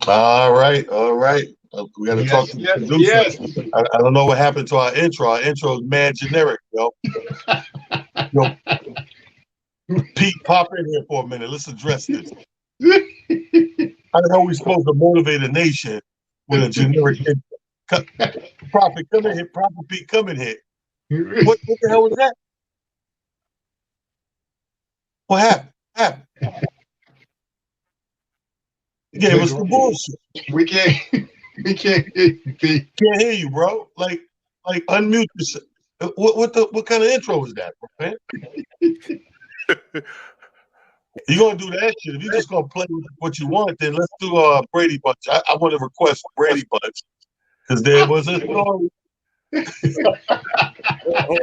All right, all right. We got to talk Yes, to the yes, producer. yes. I don't know what happened to our intro. Our intro is mad generic, yo. Yo, Pete, pop in here for a minute. Let's address this. How the hell are we supposed to motivate a nation with a generic intro? Prophet, come in here. Prophet Pete, come in here. What the hell was that? What happened? What happened? You gave us the bullshit. We can't, we can't hear you, Pete. Can't hear you, bro. Like unmute yourself. What kind of intro is that, bro, man? You gonna do that shit? If you just gonna play with what you want, then let's do Brady Bunch. I want to request Brady Bunch because there was a story. Oh,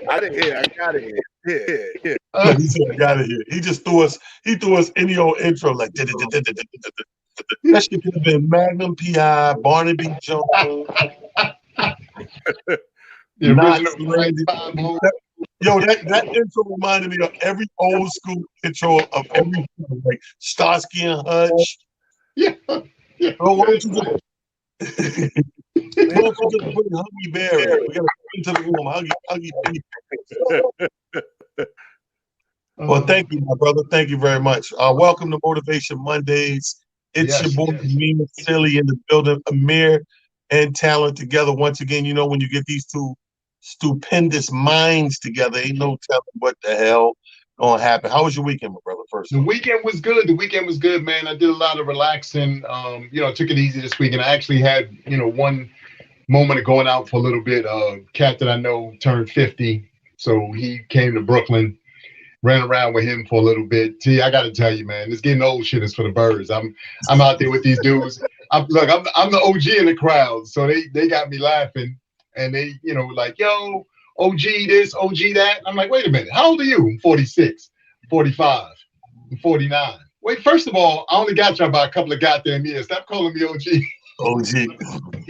I didn't hear. I got it. Yeah, yeah. Look, he said I got it here. He just threw us. He threw us any old intro like that shit could have been Magnum PI, Barnaby Jones, The original Knots Flight Landing. 50. Yo, that intro reminded me of every old school intro of every film, like Starsky and Hutch. Yeah, yeah. Oh, why don't you just why don't you just bring Huggy Berry? We gotta come into the room, Huggy Berry. Well, Uh, thank you, my brother. Thank you very much. Welcome to Motivation Mondays. It's your yes, boy yes. Amir Silly in the building. Amir and Talent together once again. You know, when you get these two stupendous minds together, ain't no telling what the hell gonna happen. How was your weekend, my brother? First The off, weekend was good. The weekend was good, man. I did a lot of relaxing. Took it easy this weekend. I actually had, one moment of going out for a little bit. Cat that I know turned 50, so he came to Brooklyn. Ran around with him for a little bit. T, I got to tell you, man, this getting old shit is for the birds. I'm out there with these dudes. I'm the OG in the crowd, so they got me laughing, and they like, yo, OG this, OG that. I'm like, wait a minute, how old are you? I'm 46, 45, I'm 49. Wait, first of all, I only got you by a couple of goddamn years. Stop calling me OG. OG.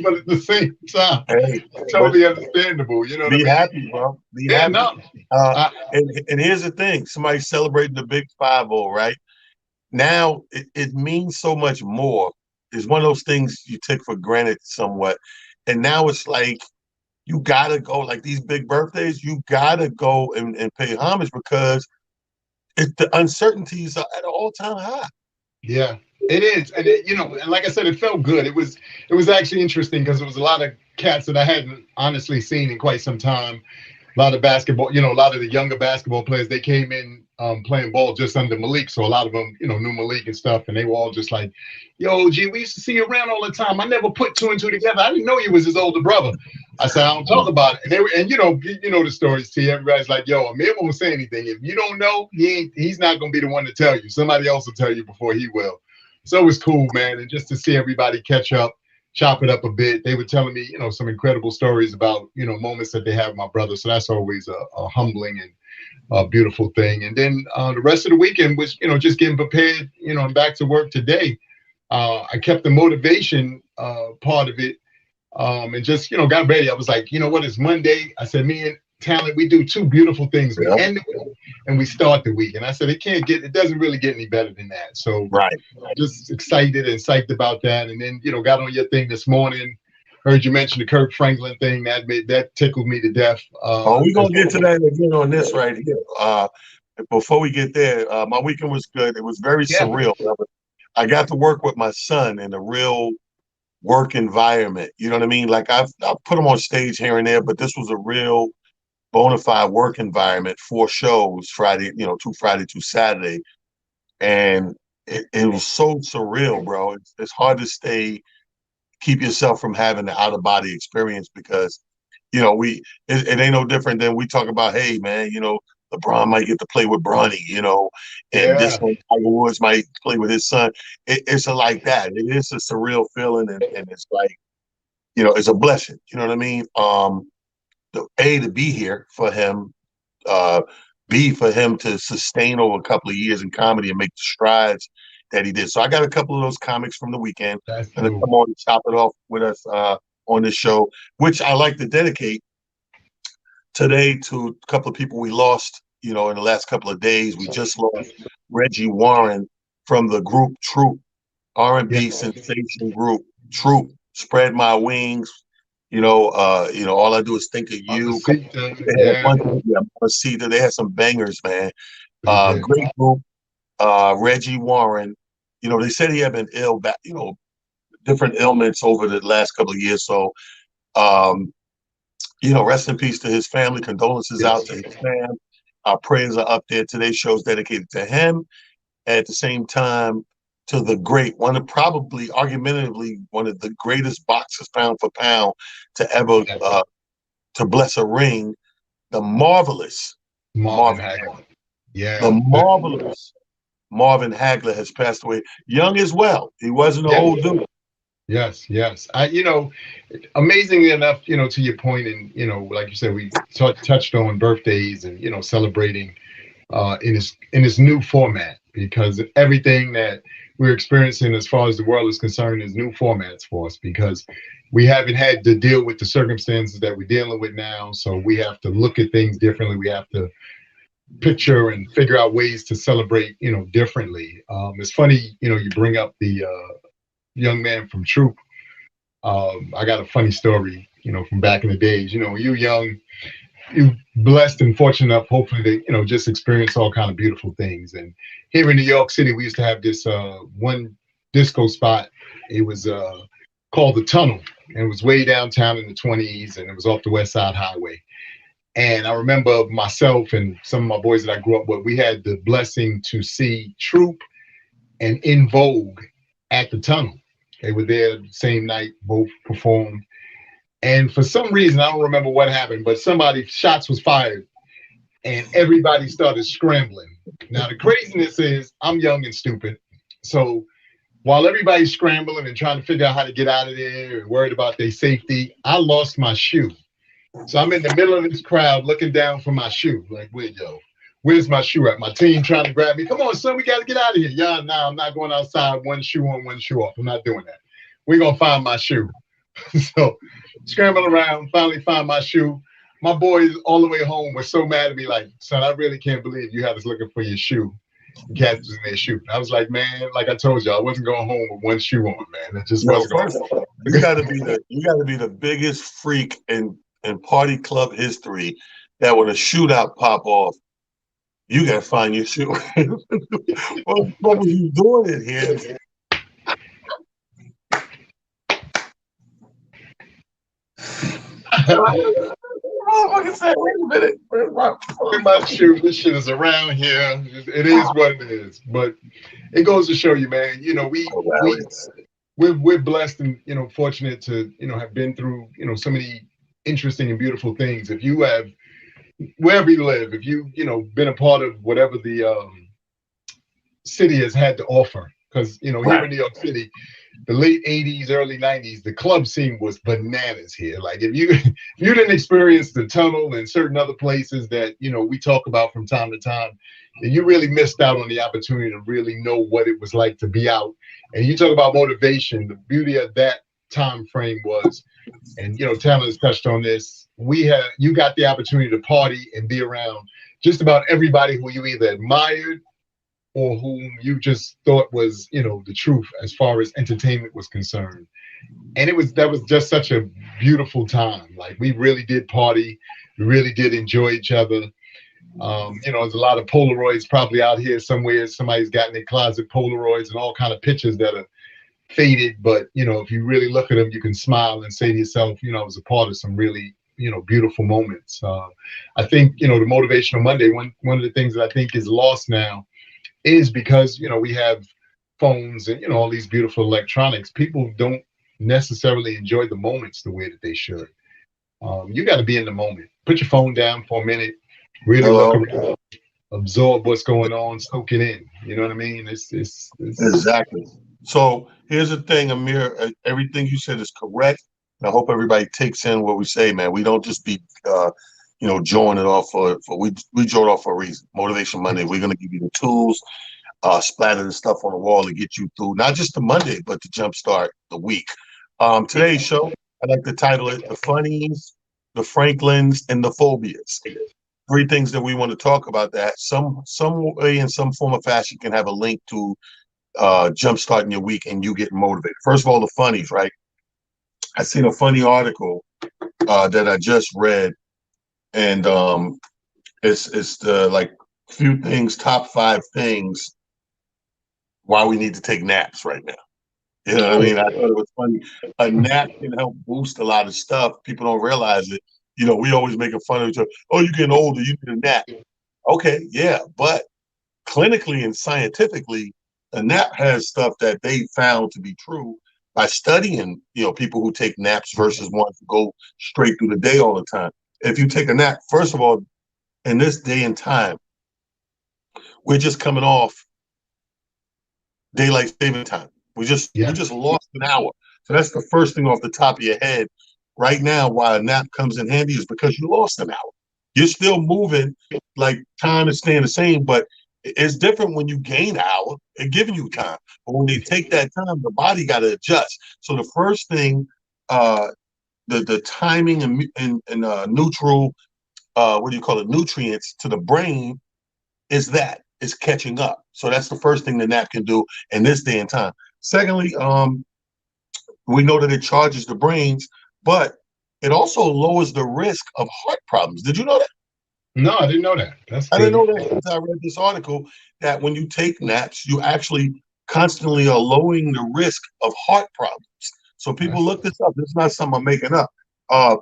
But at the same time, Hey, but totally understandable. You know what I be mean? happy, bro. Be Yeah, happy. no. Uh, I, and here's the thing: somebody celebrating the big 5-0, right? Now it means so much more. It's one of those things you take for granted somewhat. And now it's like you gotta go, like these big birthdays, you gotta go and pay homage because the uncertainties are at an all-time high. Yeah, it is, and and like I said, it felt good. It was actually interesting because it was a lot of cats that I hadn't honestly seen in quite some time. A lot of basketball, a lot of the younger basketball players, they came in playing ball just under Malik, so a lot of them, knew Malik and stuff, and they were all just like, "Yo, G, we used to see you around all the time. I never put two and two together. I didn't know you was his older brother." I said, "I don't talk about it." And they were, and you know the stories. T. Everybody's like, "Yo, Amir won't say anything. If you don't know, he's not gonna be the one to tell you. Somebody else will tell you before he will." So it was cool, man, and just to see everybody catch up, chop it up a bit. They were telling me, some incredible stories about, moments that they have with my brother. So that's always a humbling and a beautiful thing. And then the rest of the weekend was, just getting prepared, and back to work today. I kept the motivation part of it and just got ready. I was like, you know what? It's Monday. I said, me and Talent, we do two beautiful things. We Yeah. end the week and we start the week. And I said, it doesn't really get any better than that. So Right. just excited and psyched about that. And then got on your thing this morning. Heard you mention the Kirk Franklin thing. That tickled me to death. Oh, we're gonna get to that again on this right here. Before we get there, my weekend was good. It was very Yeah, surreal, brother. I got to work with my son in a real work environment. You know what I mean? Like I've put him on stage here and there, but this was a real bona fide work environment. 4 shows Friday, two Friday, 2 Saturday, and it was so surreal, bro. It's hard to keep yourself from having the out of body experience because it ain't no different than we talk about. Hey, man, LeBron might get to play with Bronny, and this yeah. one Tiger Woods might play with his son. It's like that. It is a surreal feeling, and it's like it's a blessing. You know what I mean? To be here for him, uh, B for him to sustain over a couple of years in comedy and make the strides that he did. So I got a couple of those comics from the weekend, That's and to cool. come on and chop it off with us on this show, which I like to dedicate today to a couple of people we lost. In the last couple of days, we just lost Reggie Warren from the group Troop. Yeah, R&B sensation group, Troop, Spread My Wings. All I do is think of you. Mamacita, They had a yeah, bunch of Mamacita. They had some bangers, man. they did. Great group. Reggie Warren. They said he had been ill back, different ailments over the last couple of years. So, um, rest in peace to his family. Condolences out Yes, to his fam. Our prayers are up there. Today's show is dedicated to him. At the same time, to the great, one of probably, argumentatively, one of the greatest boxers pound for pound to ever yes. to bless a ring, the marvelous Marvin Marvin, Hagler. the Yeah, marvelous Marvin Hagler has passed away, young as well. He wasn't an yes, old dude. yes, yes. Amazingly enough, to your point, and like you said, we touched on birthdays and celebrating in this new format, because everything that we're experiencing as far as the world is concerned is new formats for us, because we haven't had to deal with the circumstances that we're dealing with now. So we have to look at things differently. We have to picture and figure out ways to celebrate, differently. It's funny, you bring up the young man from Troop. I got a funny story, from back in the days. When you're young, you blessed and fortunate enough, hopefully, to just experience all kind of beautiful things. And here in New York City, we used to have this one disco spot. It was called the Tunnel, and it was way downtown in the 20s, and it was off the West Side Highway. And I remember myself and some of my boys that I grew up with, we had the blessing to see Troop and In Vogue at the Tunnel. They were there the same night, both performed. And for some reason, I don't remember what happened, but shots was fired and everybody started scrambling. Now, the craziness is I'm young and stupid. So while everybody's scrambling and trying to figure out how to get out of there and worried about their safety, I lost my shoe. So I'm in the middle of this crowd looking down for my shoe. Like, where's my shoe at? My team trying to grab me. Come on, son, we got to get out of here. Yeah, no, I'm not going outside one shoe on, one shoe off. I'm not doing that. We're going to find my shoe. So scrambling around, finally find my shoe. My boys all the way home were so mad at me, like, son, I really can't believe you had us looking for your shoe. And cats was in their shoe. I was like, man, like I told you, I wasn't going home with one shoe on, man. It just wasn't going First, on. you got to be the biggest freak in party club history that when a shootout pop off, you got to find your shoe. what was you doing in here? Motherfucker said, wait a minute. Where's my My shoe, this shit is around here. It is what it is. But it goes to show you, man, we're blessed and fortunate to have been through so many interesting and beautiful things. If you have, wherever you live, if you been a part of whatever the city has had to offer, because here in New York City, the late 80s, early 90s, the club scene was bananas here. Like if you didn't experience the Tunnel and certain other places that we talk about from time to time, then you really missed out on the opportunity to really know what it was like to be out. And you talk about motivation. The beauty of that time frame was, and Talon has touched on this, you got the opportunity to party and be around just about everybody who you either admired or whom you just thought was, the truth as far as entertainment was concerned. And that was just such a beautiful time. Like we really did party, we really did enjoy each other. There's a lot of Polaroids probably out here somewhere. Somebody's got in their closet Polaroids and all kind of pictures that are faded. But if you really look at them, you can smile and say to yourself, I was a part of some really beautiful moments. I think the Motivational Monday, one of the things that I think is lost now is because we have phones and all these beautiful electronics. People don't necessarily enjoy the moments the way that they should. You got to be in the moment. Put your phone down for a minute, really look around, absorb what's going on, soak it in. You know what I mean? It's Exactly. So here's the thing, Amir. Everything you said is correct. And I hope everybody takes in what we say, man. We don't just be, joining it off for we join off for a reason. Motivation Monday. We're gonna give you the tools, splatter the stuff on the wall to get you through not just the Monday, but to jumpstart the week. Today's show, I like to title it "The Funnies, the Franklins, and the Phobias." Three things that we want to talk about that some way in some form or fashion can have a link to jump starting your week and you getting motivated. First of all, the funnies, right? I seen a funny article that I just read, and it's the like few things, top 5 things why we need to take naps right now. You know what I Oh, mean? I thought it was funny. A nap can help boost a lot of stuff. People don't realize it. You know, we always making fun of each other. Oh, you're getting older, you need a nap. Okay, yeah, but clinically and scientifically, a nap has stuff that they found to be true by studying, people who take naps versus ones who go straight through the day all the time. If you take a nap, first of all, in this day and time, we're just coming off daylight saving time. We yeah. just lost an hour. So that's the first thing off the top of your head. Right now, why a nap comes in handy is because you lost an hour. You're still moving, like time is staying the same, but it's different when you gain an hour and giving you time. But when they take that time, the body got to adjust. So the first thing, uh, the timing and neutral, what do you call it, nutrients to the brain is that is catching up. So that's the first thing the nap can do in this day and time. Secondly, we know that it charges the brains, but it also lowers the risk of heart problems. Did you know that? No, I didn't know that. That's I didn't good. know that until I read this article that when you take naps, you actually constantly are lowering the risk of heart problems. So people That's look this up. This is not something I'm making up.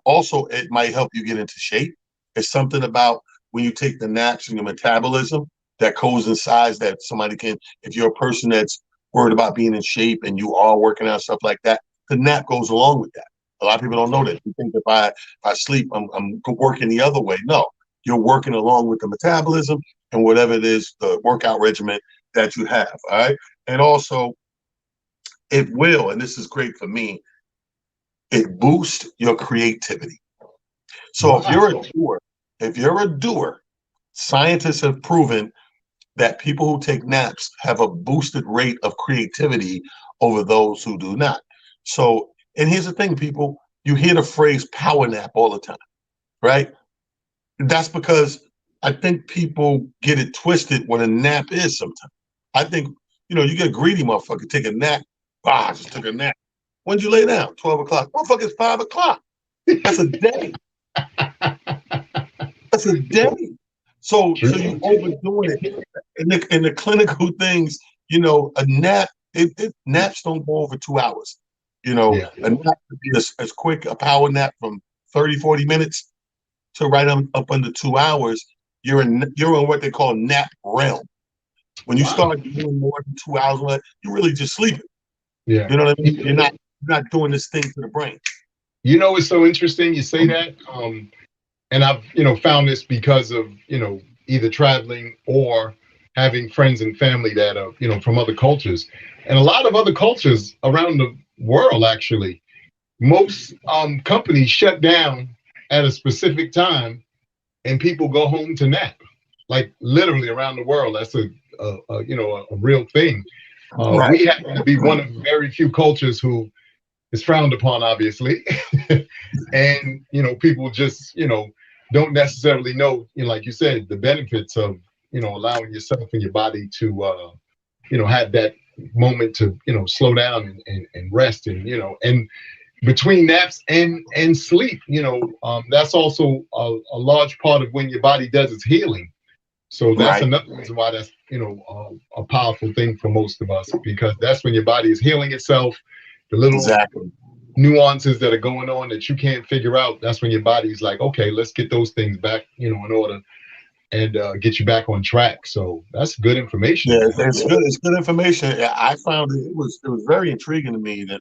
Also, it might help you get into shape. It's something about when you take the naps and your metabolism that coincides that somebody can, if you're a person that's worried about being in shape and you are working out stuff like that, the nap goes along with that. A lot of people don't know that. You think if I sleep, I'm working the other way. No, you're working along with the metabolism and whatever it is, the workout regimen that you have. All right. And also, it will, and this is great for me, it boosts your creativity. So wow. if you're a doer, scientists have proven that people who take naps have a boosted rate of creativity over those who do not. So, and here's the thing, people, you hear the phrase power nap all the time, right? That's because I think people get it twisted what a nap is sometimes. I think, you get a greedy motherfucker, take a nap. I just took a nap. When'd you lay down? 12 o'clock. Motherfucker, it's 5 o'clock. That's a day. That's a day. So you True. overdoing it. In the clinical things, a nap, naps don't go over 2 hours. Yeah. A nap could be as quick, a power nap from 30, 40 minutes to right up under 2 hours, you're in what they call nap realm. When you Wow. start doing more than 2 hours, you're really just sleeping. Yeah. You know what I mean? You're not doing this thing to the brain. It's so interesting you say that. And I've, found this because of, either traveling or having friends and family that are, from other cultures. And a lot of other cultures around the world, actually, most companies shut down at a specific time and people go home to nap, like literally around the world. That's a real thing. Right. We happen to be one of very few cultures who is frowned upon, obviously, and people just don't necessarily know, like you said, the benefits of allowing yourself and your body to have that moment to slow down and rest and between naps and sleep, that's also a large part of when your body does its healing. So that's Right. another reason why that's a powerful thing for most of us, because that's when your body is healing itself. The little Exactly. nuances that are going on that you can't figure out, that's when your body's like, okay, let's get those things back in order and get you back on track. So that's good information, Yeah, man. it's good. It's good information. Yeah, I found it was very intriguing to me that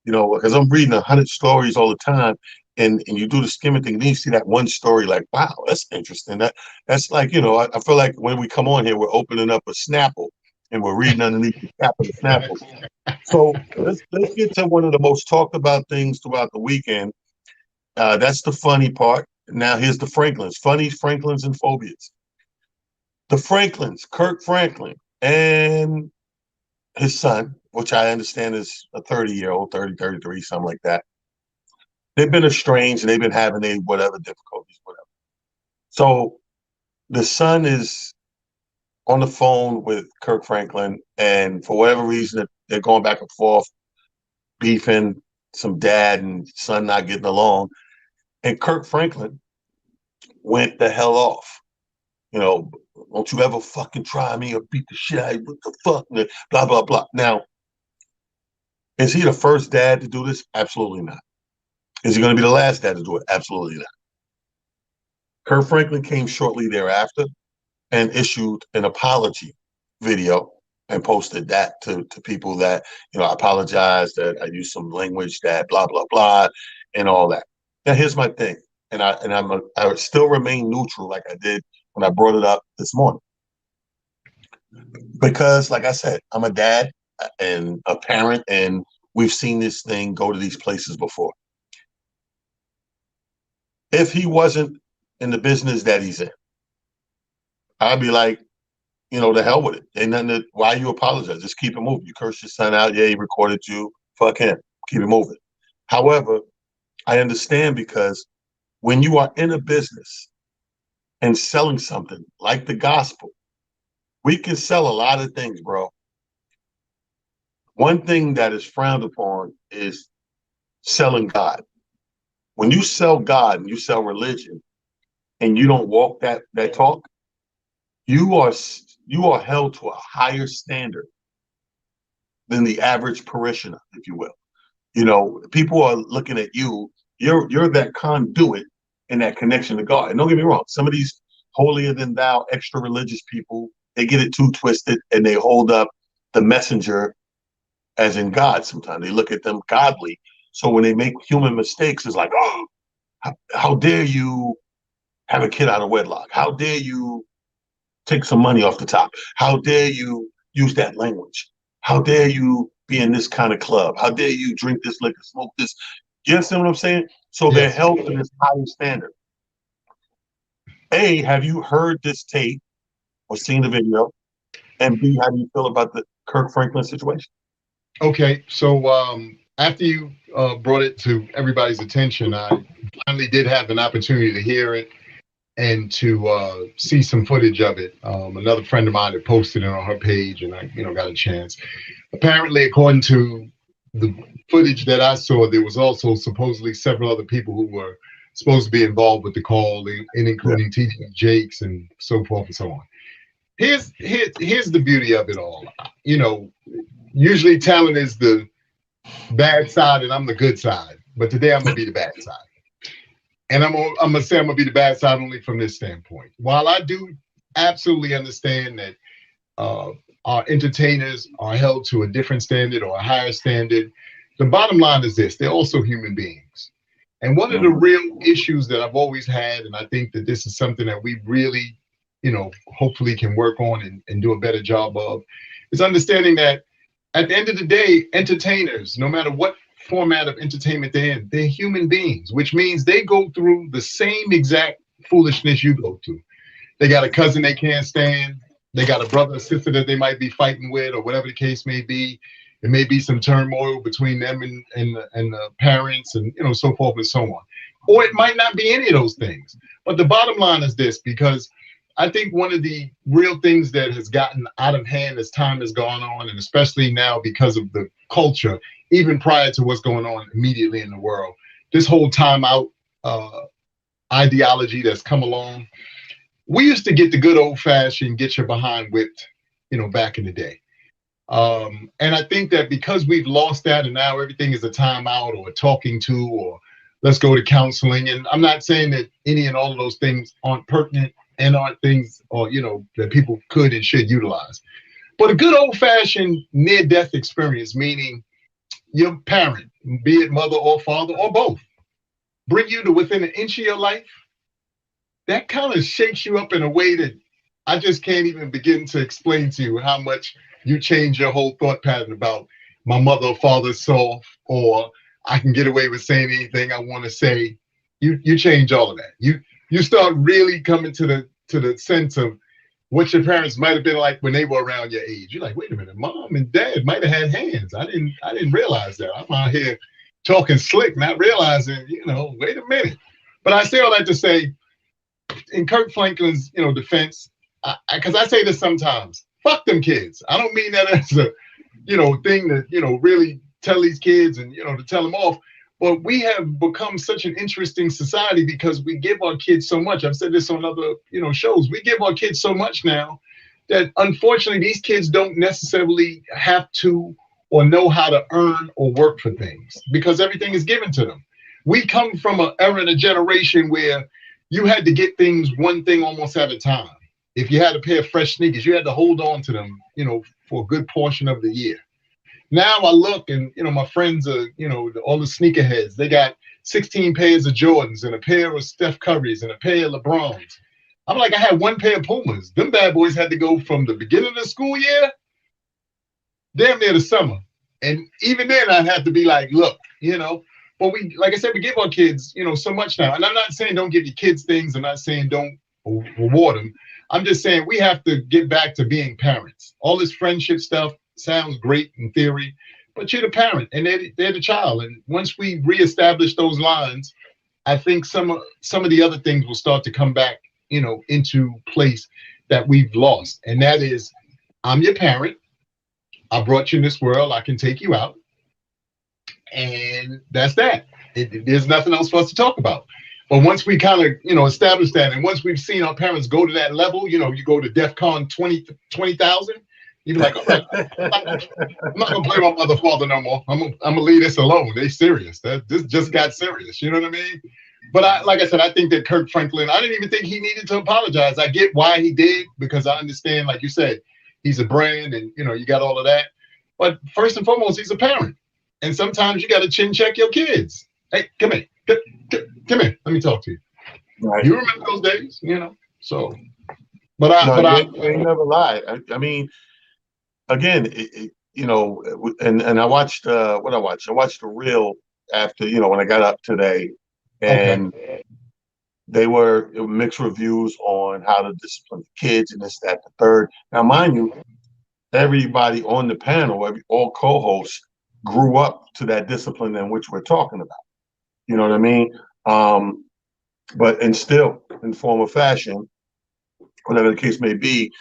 because I'm reading 100 stories all the time, and you do the skimming thing, then you see that one story, like, wow, that's interesting. That's like I feel like when we come on here, we're opening up a Snapple and we're reading underneath the cap of the Snapple. So let's get to one of the most talked about things throughout the weekend. That's the funny part. Now here's the Franklins, funny Franklins and phobias. The Franklins, Kirk Franklin and his son, which I understand is a 30-year-old, 30, 33, something like that. They've been estranged and they've been having whatever difficulties, whatever. So the son is on the phone with Kirk Franklin, and for whatever reason, they're going back and forth, beefing, some dad and son not getting along. And Kirk Franklin went the hell off. You know, don't you ever fucking try me or beat the shit out of you. What the fuck? Blah, blah, blah. Now, is he the first dad to do this? Absolutely not. Is he going to be the last dad to do it? Absolutely not. Kirk Franklin came shortly thereafter and issued an apology video and posted that to people that, you know, I apologize that I used some language that blah, blah, blah, and all that. Now, here's my thing. I still remain neutral like I did when I brought it up this morning. Because, like I said, I'm a dad and a parent, and we've seen this thing go to these places before. If he wasn't in the business that he's in, I'd be like, you know, the hell with it. Ain't nothing to, why you apologize? Just keep it moving. You cursed your son out. Yeah, he recorded you. Fuck him. Keep it moving. However, I understand because when you are in a business and selling something like the gospel, we can sell a lot of things, bro. One thing that is frowned upon is selling God. When you sell God and you sell religion and you don't walk that talk, you are held to a higher standard than the average parishioner, if you will. You know, people are looking at you. You're that conduit and that connection to God. And don't get me wrong, some of these holier than thou, extra religious people, they get it too twisted and they hold up the messenger as in God. Sometimes they look at them godly. So when they make human mistakes, it's like, oh, how dare you have a kid out of wedlock? How dare you take some money off the top? How dare you use that language? How dare you be in this kind of club? How dare you drink this liquor, smoke this? You understand what I'm saying? So they're Yes. held to this higher standard. A, have you heard this tape or seen the video? And B, how do you feel about the Kirk Franklin situation? Okay, so after you brought it to everybody's attention, I finally did have an opportunity to hear it and to see some footage of it. Another friend of mine had posted it on her page, and I, got a chance. Apparently, according to the footage that I saw, there was also supposedly several other people who were supposed to be involved with the call, and including T.D. Jakes and so forth and so on. Here's the beauty of it all. Usually talent is the bad side and I'm the good side, but today I'm gonna be the bad side. And I'm gonna say I'm gonna be the bad side only from this standpoint. While I do absolutely understand that our entertainers are held to a different standard or a higher standard, the bottom line is this: they're also human beings. And one of the real issues that I've always had, and I think that this is something that we really, hopefully can work on and do a better job of, is understanding that at the end of the day, entertainers, no matter what format of entertainment they're in, they're human beings, which means they go through the same exact foolishness you go through. They got a cousin they can't stand. They got a brother or sister that they might be fighting with, or whatever the case may be. It may be some turmoil between them and the parents, and so forth and so on. Or it might not be any of those things. But the bottom line is this, because I think one of the real things that has gotten out of hand as time has gone on, and especially now because of the culture, even prior to what's going on immediately in the world, this whole timeout ideology that's come along. We used to get the good old fashioned get your behind whipped, back in the day. And I think that because we've lost that and now everything is a timeout or a talking to, or let's go to counseling. And I'm not saying that any and all of those things aren't pertinent and aren't things or, that people could and should utilize. But a good old fashioned near death experience, meaning your parent, be it mother or father or both, bring you to within an inch of your life, that kind of shakes you up in a way that I just can't even begin to explain to you how much you change your whole thought pattern about my mother or father's soft, or I can get away with saying anything I want to say. You change all of that. You start really coming to the sense of what your parents might have been like when they were around your age. You're like, wait a minute, mom and dad might have had hands. I didn't realize that. I'm out here talking slick, not realizing, wait a minute. But I say all that to say, in Kirk Franklin's, defense, because I say this sometimes. Fuck them kids. I don't mean that as a, thing that, really tell these kids and, to tell them off. But we have become such an interesting society because we give our kids so much. I've said this on other, shows. We give our kids so much now that unfortunately these kids don't necessarily have to or know how to earn or work for things because everything is given to them. We come from an era and a generation where you had to get things one thing almost at a time. If you had a pair of fresh sneakers, you had to hold on to them, for a good portion of the year. Now I look and, my friends are, all the sneakerheads, they got 16 pairs of Jordans and a pair of Steph Currys and a pair of LeBrons. I'm like, I had one pair of Pumas. Them bad boys had to go from the beginning of the school year damn near the summer. And even then I'd have to be like, look, but we, like I said, we give our kids, so much now. And I'm not saying don't give your kids things. I'm not saying don't reward them. I'm just saying we have to get back to being parents. All this friendship stuff sounds great in theory, but you're the parent and they're the child. And once we reestablish those lines, I think some of the other things will start to come back, into place that we've lost. And that is, I'm your parent. I brought you in this world. I can take you out. And that's that. There's nothing else for us to talk about. But once we kind of, establish that, and once we've seen our parents go to that level, you go to DEFCON 20,000, you'd be like, all right, I'm not going to play my mother, father no more. I'm going to leave this alone. They serious. This just got serious. You know what I mean? But like I said, I think that Kirk Franklin, I didn't even think he needed to apologize. I get why he did, because I understand, like you said, he's a brand and, you got all of that. But first and foremost, he's a parent. And sometimes you got to chin check your kids. Hey, come here. Come here. Let me talk to you. Right. You remember those days, So, but I never lied. I mean, again, and I watched what I watched. I watched the reel after, when I got up today, and they were mixed reviews on how to discipline the kids and this, that, the third. Now, mind you, everybody on the panel, all co-hosts, grew up to that discipline in which we're talking about. You know what I mean? But and still, in form or fashion, whatever the case may be,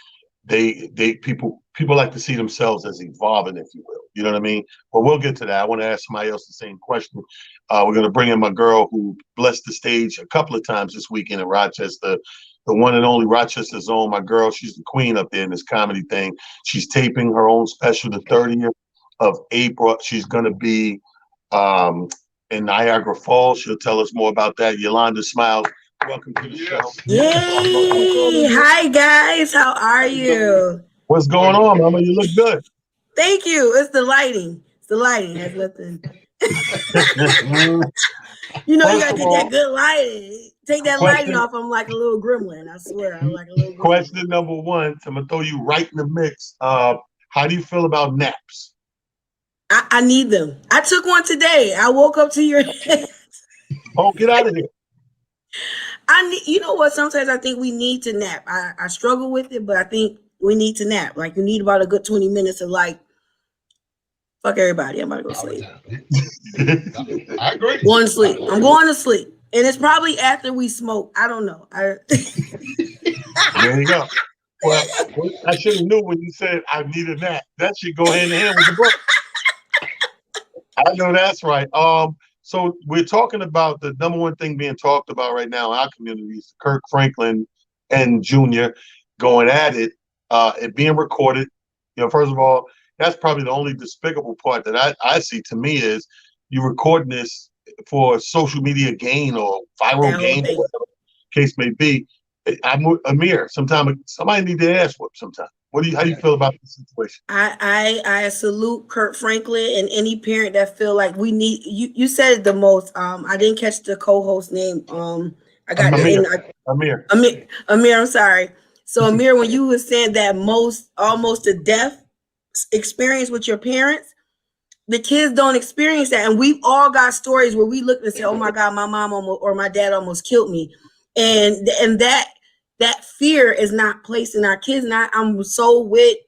people like to see themselves as evolving, if you will. You know what I mean? But we'll get to that. I want to ask somebody else the same question. We're going to bring in my girl who blessed the stage a couple of times this weekend in Rochester, the one and only Rochester's own. My girl, she's the queen up there in this comedy thing. She's taping her own special the 30th of April. She's going to be in Niagara Falls. She'll tell us more about that. Yolanda Smiles, welcome to the show. Yay! Hi guys, how are you? What's going on, Mama? You look good. Thank you. It's the lighting. It's the lighting. Has nothing. You gotta get that good lighting. Take that lighting off. I'm like a little gremlin. I swear, I'm like a little gremlin. Question number one. I'm gonna throw you right in the mix. How do you feel about naps? I need them. I took one today. I woke up to your head. Oh, get out of here. You know what? Sometimes I think we need to nap. I struggle with it, but I think we need to nap. Like, you need about a good 20 minutes of like, fuck everybody. I'm about to go sleep. I agree. Going to sleep. I'm going to sleep. And it's probably after we smoke. I don't know. There you go. Well, I should have knew when you said I need a nap. That should go hand in hand with the book. I know that's right. So we're talking about the number one thing being talked about right now in our community is Kirk Franklin and Jr. going at it, it being recorded. First of all, that's probably the only despicable part that I see to me is you recording this for social media gain or viral gain, or whatever the case may be. Amir, somebody need to ask sometime. How do you feel about this situation? I salute Kirk Franklin and any parent that feel like we need you said it the most. I didn't catch the co-host name. I got Amir. Amir, I'm sorry. So Amir, when you were saying that almost a death experience with your parents, the kids don't experience that. And we've all got stories where we look and say, oh my God, my mom or my dad almost killed me. And that fear is not placed in our kids. I'm so with,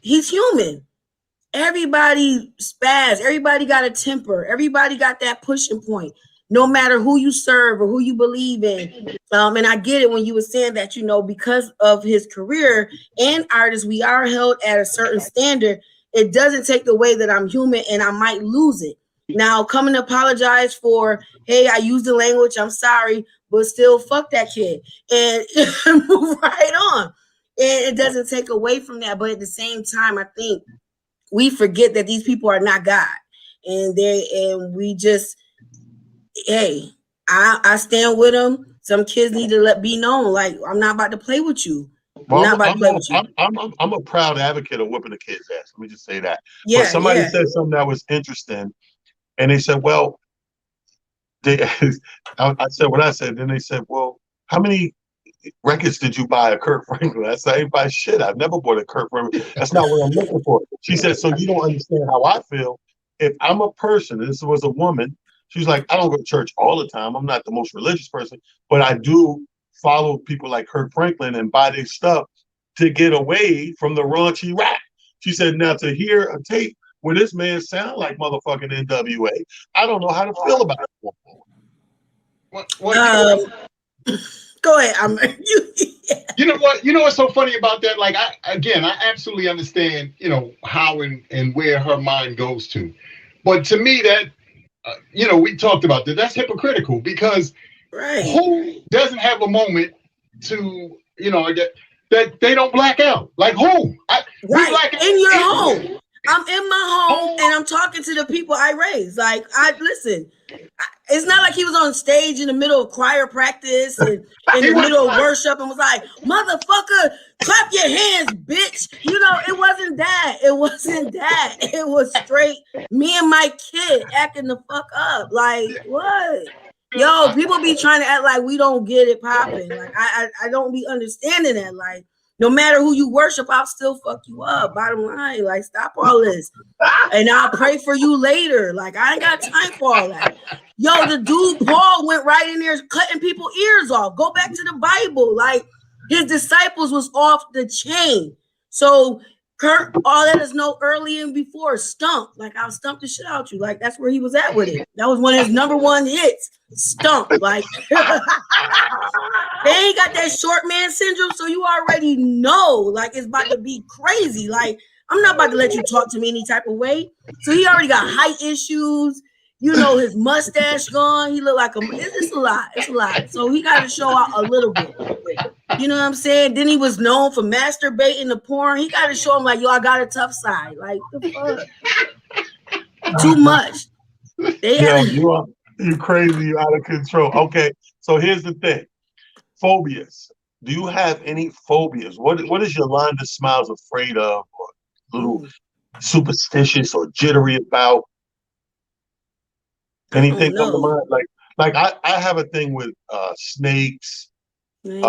he's human. Everybody spaz. Everybody got a temper. Everybody got that pushing point. no matter who you serve or who you believe in. And I get it when you were saying that, because of his career and artists, we are held at a certain standard. It doesn't take away that I'm human and I might lose it. Now, come and apologize for, hey, I used the language, I'm sorry, but still fuck that kid and move right on. And it doesn't take away from that. But at the same time, I think we forget that these people are not God. And we just, hey, I stand with them. Some kids need to be known. Like, I'm not about to play with you. Well, I'm a proud advocate of whipping the kids' ass. Let me just say that. Yeah, but somebody said something that was interesting, and they said, "Well, I said what I said." Then they said, "Well, how many records did you buy of Kirk Franklin?" I said, "I ain't buy shit. I've never bought a Kirk Franklin. That's not what I'm looking for." She said, "So you don't understand how I feel. If I'm a person, and this was a woman, she's like, I don't go to church all the time. I'm not the most religious person, but I do follow people like Kirk Franklin and buy their stuff to get away from the raunchy rap." She said, "Now to hear a tape where this man sound like motherfucking NWA, I don't know how to feel about it." Go ahead. You know what? You know what's so funny about that? Like, I absolutely understand, how and where her mind goes to. But to me, that, we talked about that. That's hypocritical because who doesn't have a moment to, that they don't black out? Like who? We black out in your home. I'm in my home and I'm talking to the people I raised. Like, listen. It's not like he was on stage in the middle of choir practice and in the middle of worship and was like, "Motherfucker, clap your hands, bitch." It wasn't that. It wasn't that. It was straight me and my kid acting the fuck up. Like, what? Yo, people be trying to act like we don't get it popping. Like, I don't be understanding that. Like, no matter who you worship, I'll still fuck you up. Bottom line, like, stop all this. And I'll pray for you later. Like, I ain't got time for all that. Yo, the dude Paul went right in there cutting people's ears off. Go back to the Bible. Like, his disciples was off the chain. So Kurt, all that is no early and before Stump. Like, I'll stump the shit out you. Like, that's where he was at with it. That was one of his number one hits. Stump. Like, they ain't got that short man syndrome, so you already know, like, it's about to be crazy. Like, I'm not about to let you talk to me any type of way. So he already got height issues. His mustache gone. He look like it's a lot. It's a lot. So he got to show out a little bit. You know what I'm saying? Then he was known for masturbating the porn. He got to show him, like, yo, I got a tough side. Like, the fuck? Too much. You crazy. You out of control. Okay, so here's the thing. Phobias. Do you have any phobias? What is Yolanda Smiles afraid of, or a little superstitious or jittery about? Anything come to mind? Like I have a thing with snakes, and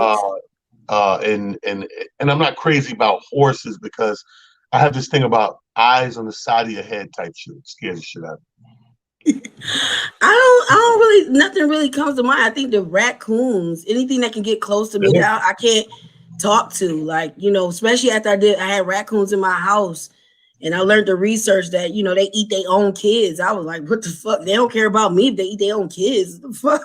I'm not crazy about horses because I have this thing about eyes on the side of your head type shit. It scares the shit out of me. I don't really, nothing really comes to mind. I think the raccoons, anything that can get close to me now, I can't talk to. Like, especially after I had raccoons in my house. And I learned the research that, they eat their own kids. I was like, what the fuck? They don't care about me if they eat their own kids. What the fuck?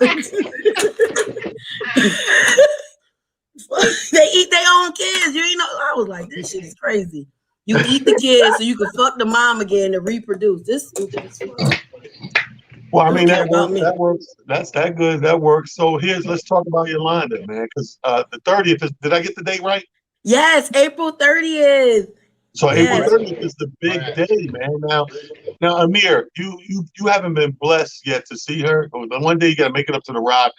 They eat their own kids. I was like, this shit is crazy. You eat the kids so you can fuck the mom again and reproduce. This stupid as fuck. Well, I mean, that works. That's that good. That works. So let's talk about Yolanda, man, because the 30th did I get the date right? Yes, April 30th. So April 30th is the big day, man. Now, Amir, you haven't been blessed yet to see her. One day you got to make it up to the Rock.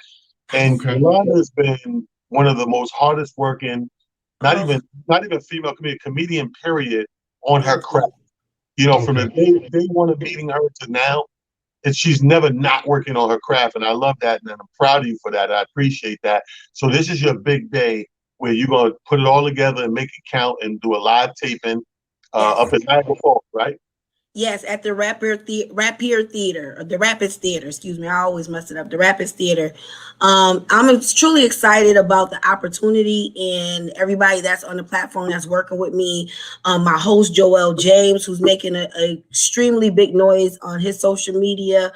And Yolanda has been one of the most hardest working, not even female comedian, period, on her craft. From the day one of meeting her to now, and she's never not working on her craft. And I love that. And I'm proud of you for that. I appreciate that. So this is your big day where you're going to put it all together and make it count and do a live taping up at Niagara Falls, right? Yes, at the Rapier Theater, or the Rapids Theater. Excuse me, I always mess it up. The Rapids Theater. I'm truly excited about the opportunity and everybody that's on the platform that's working with me. My host Joel James, who's making a extremely big noise on his social media.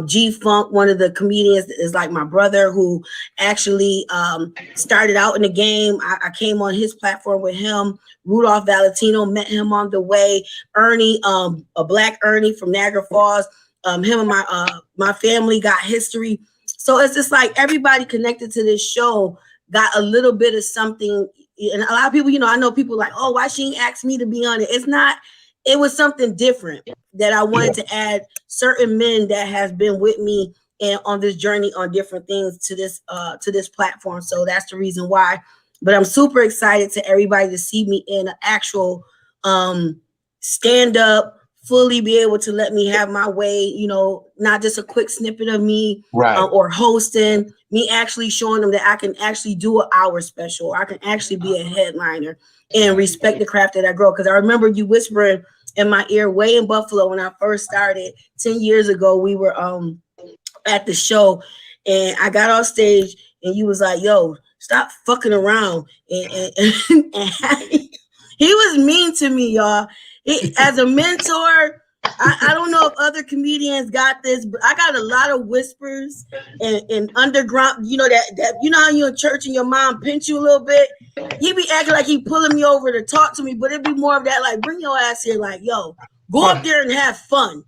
G Funk, one of the comedians, is like my brother who actually started out in the game. I came on his platform with him. Rudolph Valentino, met him on the way. Ernie, a black Ernie from Niagara Falls. Him and my family got history. So it's just like everybody connected to this show got a little bit of something. And a lot of people, I know people like, oh, why she ain't asked me to be on it? It's not, it was something different that I wanted to add certain men that has been with me and on this journey on different things to this platform. So that's the reason why. But I'm super excited to everybody to see me in an actual stand up, fully be able to let me have my way, not just a quick snippet of me Right. or hosting, me actually showing them that I can actually do an hour special. I can actually be a headliner and respect the craft that I grow. Because I remember you whispering in my ear way in Buffalo when I first started 10 years ago. We were at the show and I got off stage and you was like, yo, stop fucking around. And he was mean to me, y'all. As a mentor, I don't know if other comedians got this, but I got a lot of whispers and underground, that how you in church and your mom pinch you a little bit. He be acting like he pulling me over to talk to me, but it'd be more of that, like, bring your ass here, like, yo, go up there and have fun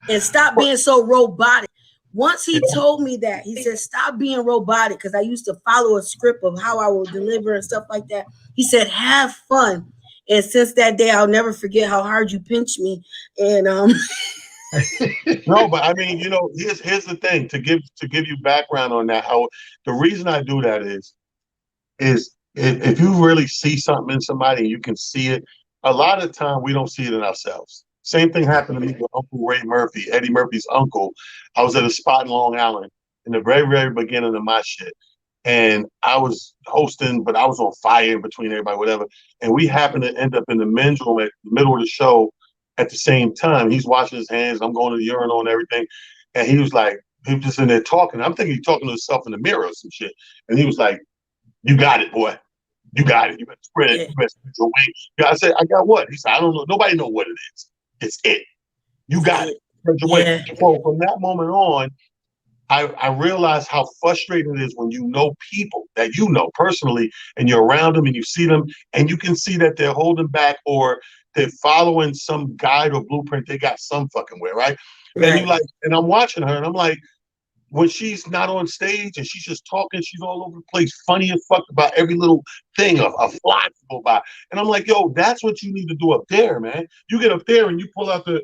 and stop being so robotic. Once he told me that, he said, stop being robotic, because I used to follow a script of how I would deliver and stuff like that. He said, have fun. And since that day, I'll never forget how hard you pinched me. And No, but I mean, here's the thing, to give you background on that. How the reason I do that is if you really see something in somebody and you can see it, a lot of the time we don't see it in ourselves. Same thing happened to me with Uncle Ray Murphy, Eddie Murphy's uncle. I was at a spot in Long Island in the very, very beginning of my shit. And I was hosting, but I was on fire in between everybody, whatever. And we happened to end up in the men's room at the middle of the show at the same time. He's washing his hands. I'm going to the urinal and everything. And he was just in there talking. I'm thinking he's talking to himself in the mirror or some shit. And he was like, you got it, boy. You got it. You better spread it. You better spread your wings. Yeah, I said, I got what? He said, I don't know. Nobody know what it is. It's it. You got it. Spread your wings. So from that moment on, I realized how frustrating it is when you know people that you know personally and you're around them and you see them and you can see that they're holding back or they're following some guide or blueprint they got some fucking way, right? And I'm watching her and I'm like, when she's not on stage and she's just talking, she's all over the place, funny as fuck about every little thing, a fly go by. And I'm like, yo, that's what you need to do up there, man. You get up there and you pull out and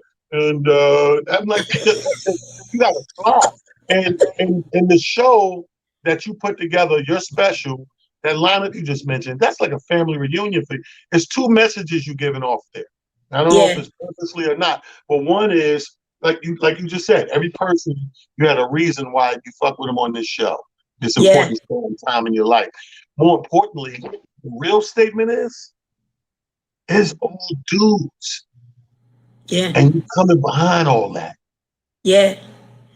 I'm like, you got to fly. And the show that you put together, your special, that lineup you just mentioned, that's like a family reunion thing. It's two messages you're giving off there. I don't know if it's purposely or not, but one is, like you just said, every person, you had a reason why you fuck with them on this show. This important time in your life. More importantly, the real statement is all dudes. Yeah. And you coming behind all that. Yeah.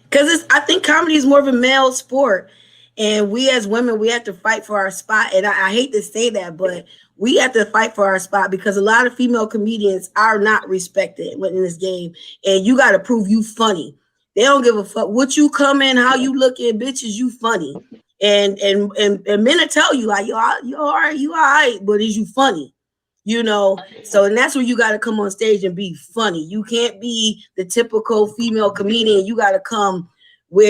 Because I think comedy is more of a male sport. And we as women, we have to fight for our spot. And I hate to say that, but we have to fight for our spot because a lot of female comedians are not respected in this game. And you got to prove you funny. They don't give a fuck what you come in, how you looking, bitches, you funny. And men will tell you, like, you all right, but is you funny? So and that's where you got to come on stage and be funny. You can't be the typical female comedian. You got to come with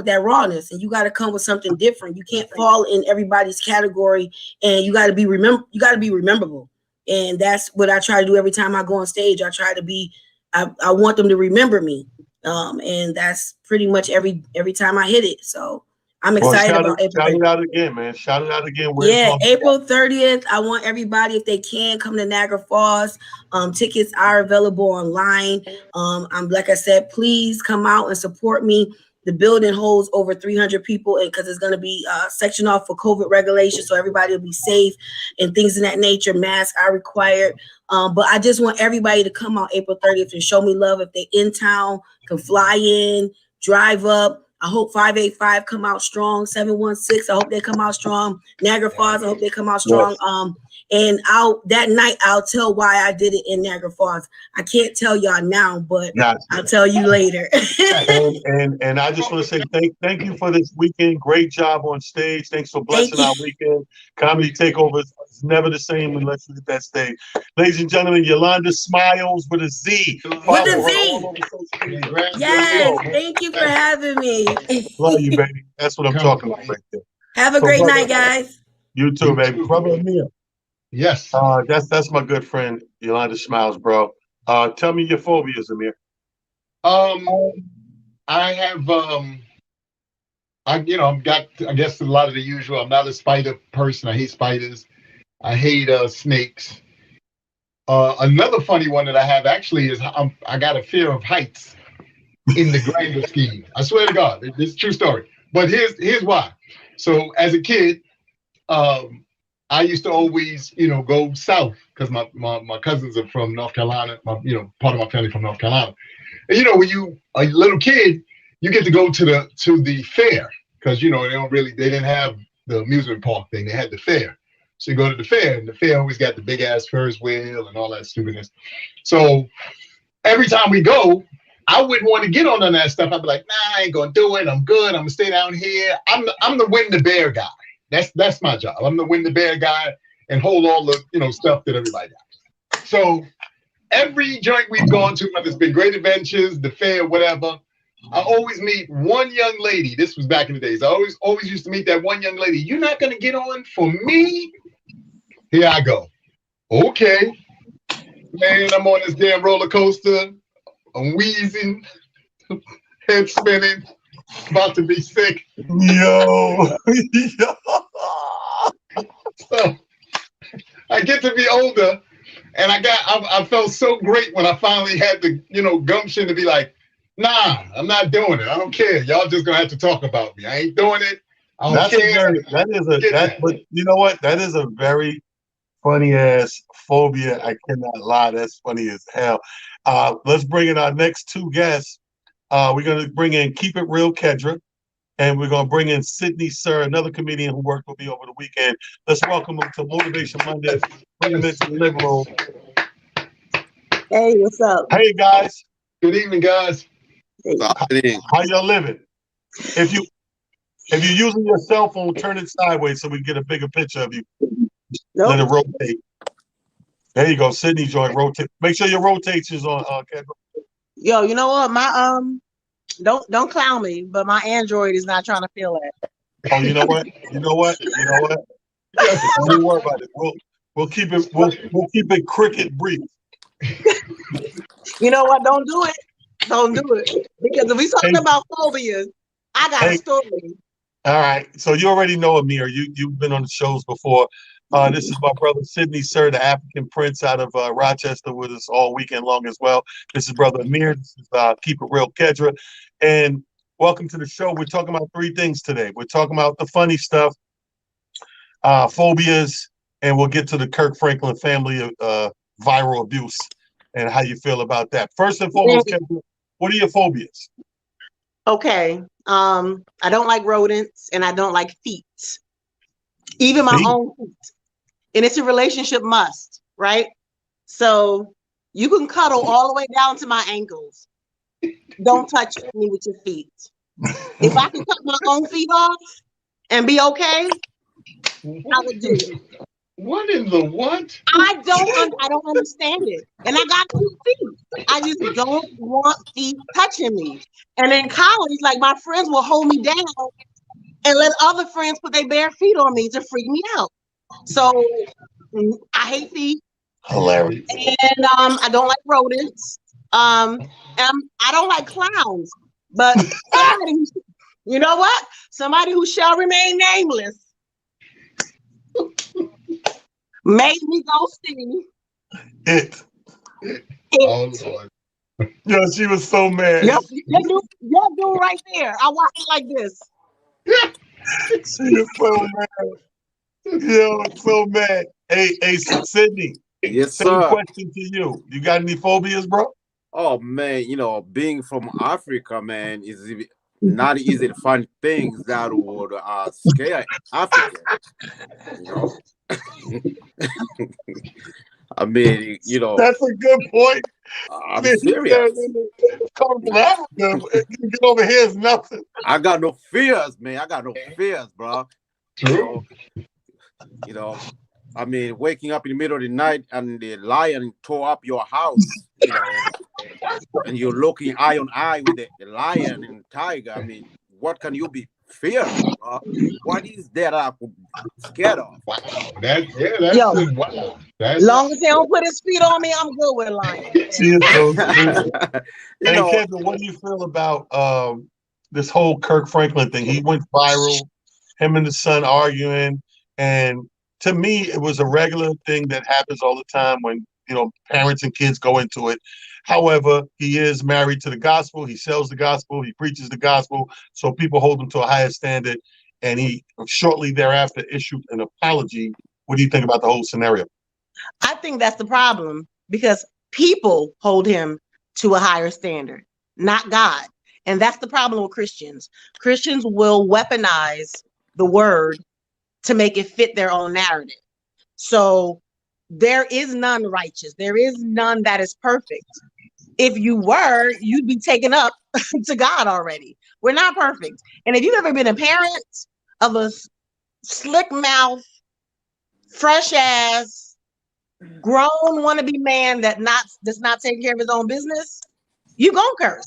that rawness, and you got to come with something different. You can't fall in everybody's category, and you got to be rememberable. And that's what I try to do every time I go on stage. I try to be, I want them to remember me. And that's pretty much every time I hit it. So I'm excited about April. Shout it out again, man. Shout it out again. April 30th. I want everybody, if they can, come to Niagara Falls. Tickets are available online. Like I said, please come out and support me. The building holds over 300 people, and because it's going to be sectioned off for COVID regulations, so everybody will be safe and things of that nature. Masks are required. But I just want everybody to come out April 30th and show me love. If they're in town, can fly in, drive up. I hope 585 come out strong. 716, I hope they come out strong. Niagara Falls, I hope they come out strong. Yes. And that night I'll tell why I did it in Niagara Falls. I can't tell y'all now, but Gotcha. I'll tell you later. and I just want to say thank you for this weekend. Great job on stage. Thanks for blessing our weekend. Comedy Takeover is never the same unless you hit that stage. Ladies and gentlemen, Yolanda Smiles with a Z. With a Z. Yes, thank you for having me. Love you, baby. That's what I'm talking about right there. Have a great night, guys. You too, baby. Brother Amir. Yes. That's my good friend, Yolanda Smiles, bro. Tell me your phobias, Amir. I have I've got, I guess, a lot of the usual. I'm not a spider person. I hate spiders. I hate snakes. Another funny one that I have actually is I got a fear of heights in the grander scheme. I swear to God, this is a true story. But here's why. So as a kid, I used to always, go south because my cousins are from North Carolina. Part of my family from North Carolina. And when you a little kid, you get to go to the fair because they didn't have the amusement park thing. They had the fair. So you go to the fair, and the fair always got the big ass Ferris wheel and all that stupidness. So every time we go, I wouldn't want to get on that stuff. I'd be like, nah, I ain't gonna do it. I'm good. I'm gonna stay down here. I'm the win the bear guy. That's my job. I'm the win the bear guy and hold all the stuff that everybody got. So every joint we've gone to, whether it's been Great Adventures, the fair, whatever, I always meet one young lady. This was back in the days. I always used to meet that one young lady. You're not gonna get on for me? Here I go. Okay. Man, I'm on this damn roller coaster. I'm wheezing, head spinning, about to be sick. Yo. So I get to be older, and I felt so great when I finally had the gumption to be like, nah, I'm not doing it. I don't care. Y'all just gonna have to talk about me. I ain't doing it. I don't care. But you know what? That is a very funny ass phobia. I cannot lie. That's funny as hell. Let's bring in our next two guests. We're gonna bring in Keep It Real Kedra, and we're gonna bring in Sydney Sir, another comedian who worked with me over the weekend. Let's welcome him to Motivation Monday. Bring him into the living room. Hey, what's up? Hey guys. Good evening, guys. How y'all living? If you're using your cell phone, turn it sideways so we can get a bigger picture of you. Nope. Let it rotate. There you go, Sydney joint rotate. Make sure your rotation's on, Kendra. Yo, you know what? My don't clown me, but my Android is not trying to feel that. Oh, you know what? Don't worry about it. We'll keep it cricket brief. You know what? Don't do it. Don't do it. Because if we talking about phobias, I got a story. All right. So you already know Amir. You've been on the shows before. This is my brother Sydney Sir, the African Prince out of Rochester, with us all weekend long as well. This is brother Amir. This is Keep It Real Kedra. And welcome to the show. We're talking about three things today. We're talking about the funny stuff, phobias, and we'll get to the Kirk Franklin family viral abuse and how you feel about that. First and foremost, Kedra, what are your phobias? Okay. I don't like rodents and I don't like feet. Even my own feet. And it's a relationship must, right? So you can cuddle all the way down to my ankles. Don't touch me with your feet. If I can cut my own feet off and be okay, I would do it. What in the what? I don't understand it. And I got 2 feet. I just don't want feet touching me. And in college, like my friends will hold me down and let other friends put their bare feet on me to freak me out. So I hate feet. Hilarious. And I don't like rodents. And I don't like clowns. But somebody, you know what? Somebody who shall remain nameless made me go see it. Oh Lord. Yo, she was so mad. Yep, your dude right there. I watched it like this. She was so mad. Yo, so mad. Hey, Sydney, Yes, same sir. question to you. You got any phobias, bro? Oh man, being from Africa, man, is not easy to find things that would scare African. You know, I mean, That's a good point. I I'm mean, he said, serious. come from Africa, get over here is nothing. I got no fears, man. I got no fears, bro. True. You know, I mean, waking up in the middle of the night and the lion tore up your house, and you're looking eye on eye with the lion and tiger. I mean, what can you be fear of? What is there that I could scared of? Wow. That's Yo, wow. That's long as he don't put his feet on me, I'm good with a lion. She is so stupid. you Hey, know, Kevin, what do you feel about this whole Kirk Franklin thing? He went viral, him and his son arguing, and to me, it was a regular thing that happens all the time when parents and kids go into it. However, he is married to the gospel. He sells the gospel. He preaches the gospel, so people hold him to a higher standard. And he shortly thereafter issued an apology. What do you think about the whole scenario? I think that's the problem because people hold him to a higher standard, not God. And that's the problem with Christians. Christians will weaponize the word to make it fit their own narrative. So there is none righteous. There is none that is perfect. If you were, you'd be taken up to God already. We're not perfect. And if you've ever been a parent of a slick mouth, fresh ass, grown wannabe man that's not taking care of his own business, you gonna curse.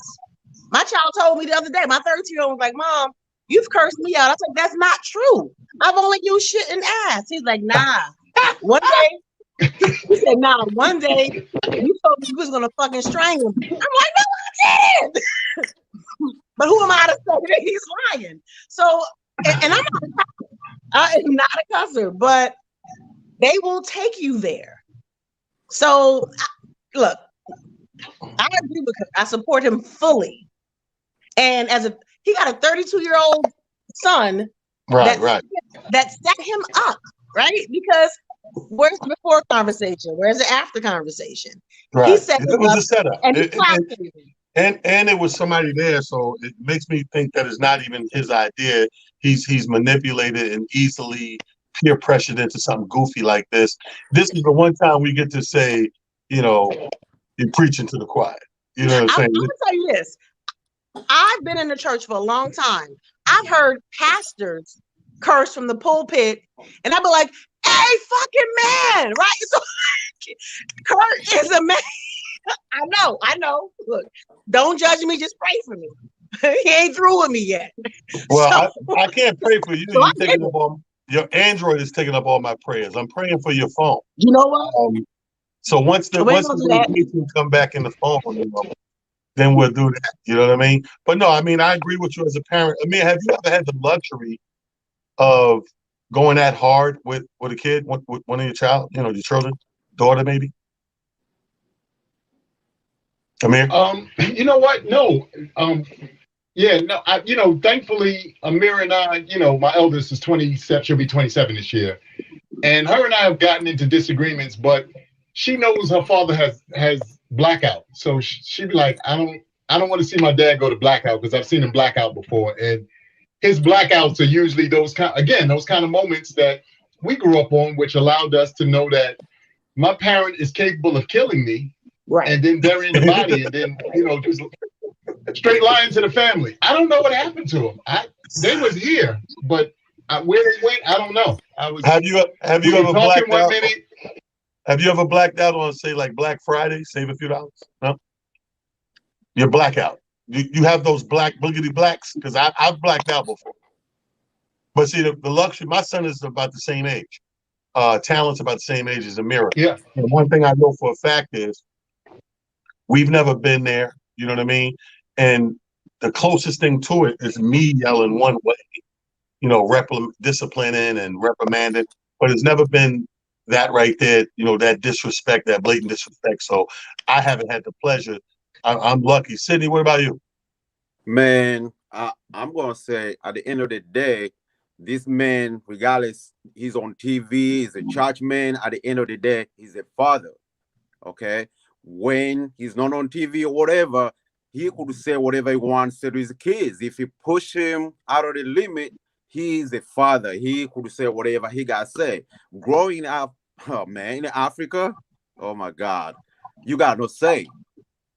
My child told me the other day, my 13-year-old was like, Mom, you've cursed me out. I was like, that's not true. I've only used shit and ass. He's like, nah. One day, he said, nah, one day you told me you was gonna fucking strangle me. I'm like, no, I didn't. But who am I to say that he's lying? So, and I am not a cusser, but they will take you there. So, look, I agree with him. I support him fully. And he got a 32-year-old son Right. that set him up, right? Because where's the before conversation? Where's the after conversation? Right. He set It was a setup. and And it was somebody there, so it makes me think that it's not even his idea. He's manipulated and easily peer pressured into something goofy like this. This is the one time we get to say, you're preaching to the choir. You know what I'm saying? I'm gonna tell you this. I've been in the church for a long time. I've heard pastors curse from the pulpit, and I'd be like, "Hey, fucking man!" Right? So Kurt is a man. I know. Look, don't judge me. Just pray for me. He ain't through with me yet. Well, I can't pray for you. Your Android is taking up all my prayers. I'm praying for your phone. You know what? So once the radiation come back in the phone, then we'll do that. You know what I mean? But no, I mean, I agree with you as a parent. I mean, have you ever had the luxury of going that hard with a kid, with one of your children, daughter maybe? Amir? You know what? No. Yeah, no, thankfully, Amir and I, my eldest is 27, she'll be 27 this year. And her and I have gotten into disagreements, but she knows her father has blackout. So she'd be like, I don't want to see my dad go to blackout because I've seen him blackout before. And his blackouts are usually those kind of moments that we grew up on, which allowed us to know that my parent is capable of killing me. Right. And then burying the body, and then just straight line to the family. I don't know what happened to them. They was here, but where they went, I don't know. Have you ever blacked out? Have you ever blacked out on, say, like Black Friday, save a few dollars? No, you're blackout. You have those black boogity blacks, because I've blacked out before. But see, the luxury. My son is about the same age. Talent's about the same age as Amir. Yeah. And one thing I know for a fact is we've never been there. You know what I mean? And the closest thing to it is me yelling one way, disciplining and reprimanding, but it's never been that right there, that disrespect, that blatant disrespect. So I haven't had the pleasure I'm lucky. Sydney, what about you? Man, I'm gonna say at the end of the day, this man, regardless, he's on TV, he's a church man. At the end of the day, he's a father. Okay, when he's not on TV or whatever, he could say whatever he wants to his kids. If you push him out of the limit, he's a father. He could say whatever he got to say. Growing up, oh man, in Africa, oh my God, you got no say.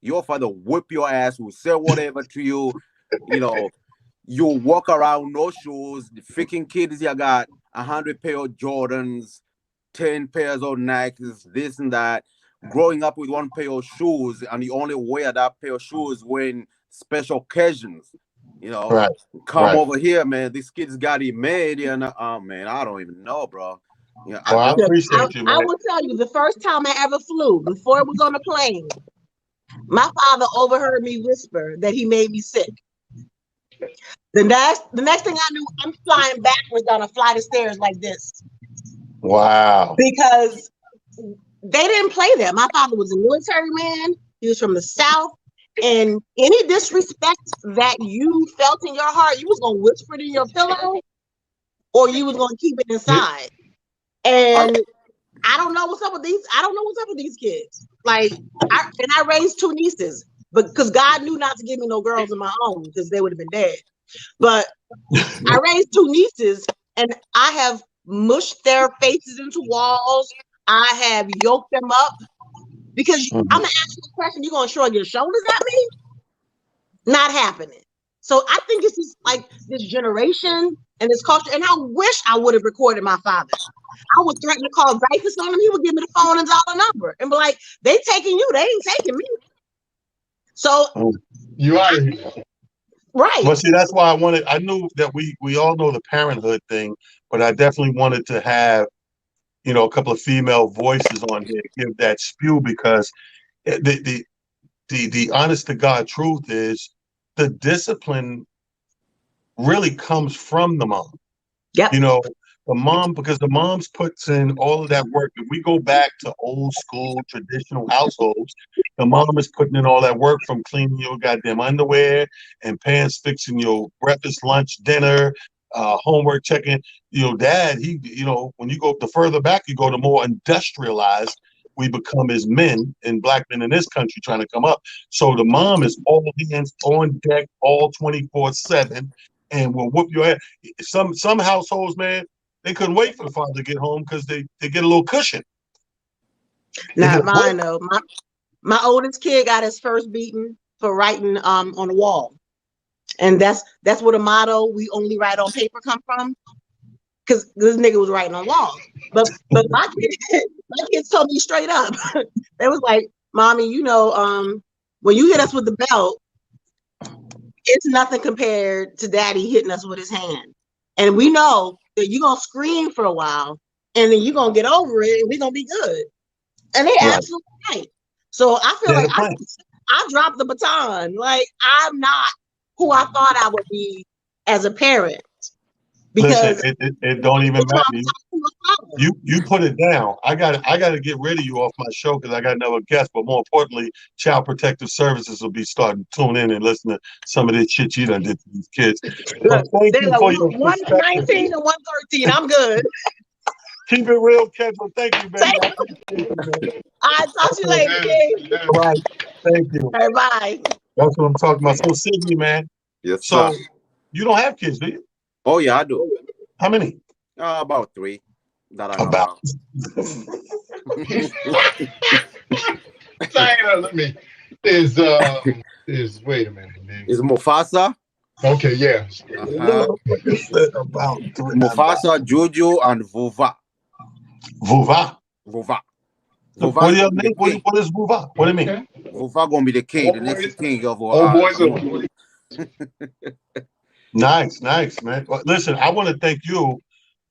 Your father whip your ass, will say whatever to you. You know, you walk around no shoes. The freaking kids, you got 100 pair of Jordans, 10 pairs of Nikes, this and that. Growing up with one pair of shoes, and you only wear that pair of shoes when special occasions. You know, Right, come right. over here, man. These kids got it made, and oh man, I don't even know, bro. Yeah, Well, I Look, appreciate you, I man. will tell you the first time I ever flew, before it was on a plane, my father overheard me whisper that he made me sick. The next thing I knew, I'm flying backwards down a flight of stairs like this Wow. because they didn't play that. My father was a military man. He was from the South. And any disrespect that you felt in your heart, you was gonna whisper it in your pillow, or you was gonna keep it inside. And I don't know what's up with these. I don't know what's up with these kids. Like, I raised two nieces, but because God knew not to give me no girls of my own, because they would have been dead. But I raised two nieces, and I have mushed their faces into walls. I have yoked them up because I'm gonna ask you a question. You're gonna shrug your shoulders at me? Not happening. So I think it's just like this generation and this culture. And I wish I would have recorded my father. I would threaten to call Dreyfus on him. He would give me the phone and dollar number and be like, they taking you, they ain't taking me. So You out of here. right. Well, see, that's why I knew that we all know the parenthood thing, but I definitely wanted to have, a couple of female voices on here, give that spew because the honest to God truth is the discipline really comes from the mom. Yep. The mom, because the moms puts in all of that work. If we go back to old school traditional households, the mom is putting in all that work from cleaning your goddamn underwear and pants, fixing your breakfast, lunch, dinner, homework, checking. Dad, when you go the further back, you go to more industrialized. We become as men and black men in this country trying to come up. So the mom is all hands on deck, all 24/7, and will whoop your ass. Some households, man, they couldn't wait for the father to get home because they get a little cushion. Not mine though. My oldest kid got his first beating for writing on the wall. And that's where the motto "we only write on paper" come from. Because this nigga was writing on walls. But my kids told me straight up. They was like, Mommy, when you hit us with the belt, it's nothing compared to Daddy hitting us with his hand. And we know that you're gonna scream for a while and then you're gonna get over it and we're gonna be good. And they absolutely right. So I feel like I dropped the baton. Like, I'm not who I thought I would be as a parent. Because listen, it don't even matter. You put it down. I gotta get rid of you off my show because I got another guest. But more importantly, Child Protective Services will be starting to tune in and listen to some of this shit you done did to these kids. But thank you for your 119 and 113. I'm good. Keep it real, Kendra. Thank you, baby. I'll talk to you later, King. All right. Thank you. All right, bye. That's what I'm talking about. So Sydney, man. Yes, so sir. You don't have kids, do you? Oh yeah, I do. How many? About 3 that I know about. Let me. Is wait a minute, man. Is Mufasa? Okay, yeah. About 3. Mufasa, Jojo, and Vuva. Vuva. What is your name? What is Vuva? What do you mean? Vuva gonna be the king, the next king of boys. Nice, man. Well, listen, I want to thank you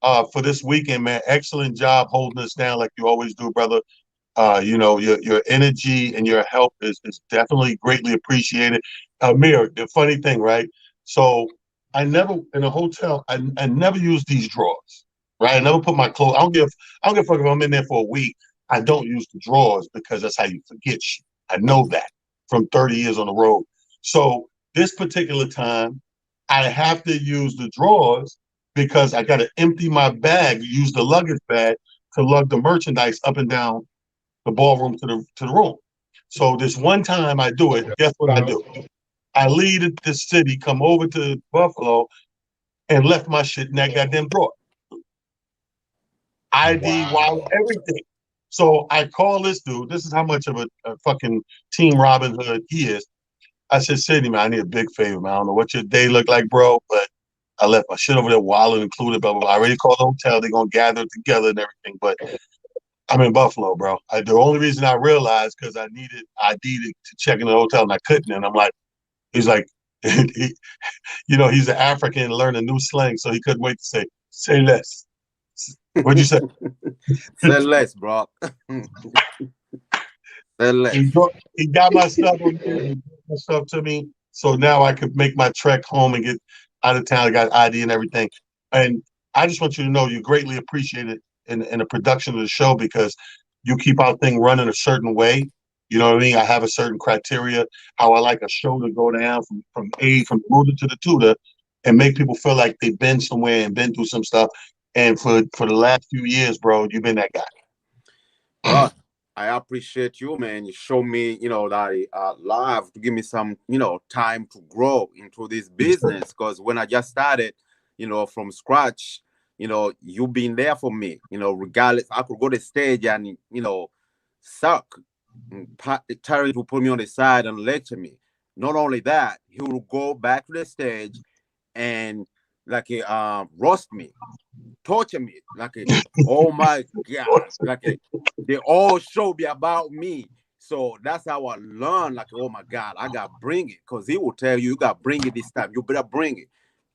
for this weekend, man. Excellent job holding us down like you always do, brother. Your energy and your help is definitely greatly appreciated. Amir, the funny thing, right? So I never in a hotel, I never use these drawers, right? I never put my clothes. I don't give a fuck if I'm in there for a week. I don't use the drawers because that's how you forget shit. I know that. from 30 years on the road. So this particular time, I have to use the drawers because I got to empty my bag, use the luggage bag to lug the merchandise up and down the ballroom to the room. So this one time I do it, guess what I do? I leave the city, come over to Buffalo, and left my shit in that goddamn drawer. ID, wallet, everything. So I call this dude. This is how much of a fucking Team Robin Hood he is. I said, Sydney, man, I need a big favor, man. I don't know what your day look like, bro, but I left my shit over there, wallet included, blah, blah, blah. I already called the hotel. They're going to gather it together and everything, but I'm in Buffalo, bro. The only reason I realized because I needed ID to check in the hotel and I couldn't. And I'm like, he's like, he, he's an African learning new slang, so he couldn't wait to say less. What'd you say? Say less, bro. Say less. He got my stuff to me, so now I could make my trek home and get out of town. I got ID and everything. And I just want you to know you greatly appreciate it in the production of the show because you keep our thing running a certain way. You know what I mean? I have a certain criteria, how I like a show to go down from the rooter to the tutor and make people feel like they've been somewhere and been through some stuff. And for the last few years, bro, you've been that guy. Bro, I appreciate you, man. You show me, that live to give me some, time to grow into this business. Because when I just started, from scratch, you've been there for me. Regardless, I could go to the stage and, suck. Terry will put me on the side and lecture me. Not only that, he will go back to the stage and roast me, torture me, oh my God, they all show me about me. So that's how I learned, oh my God, I gotta bring it, because he will tell you gotta bring it this time, you better bring it.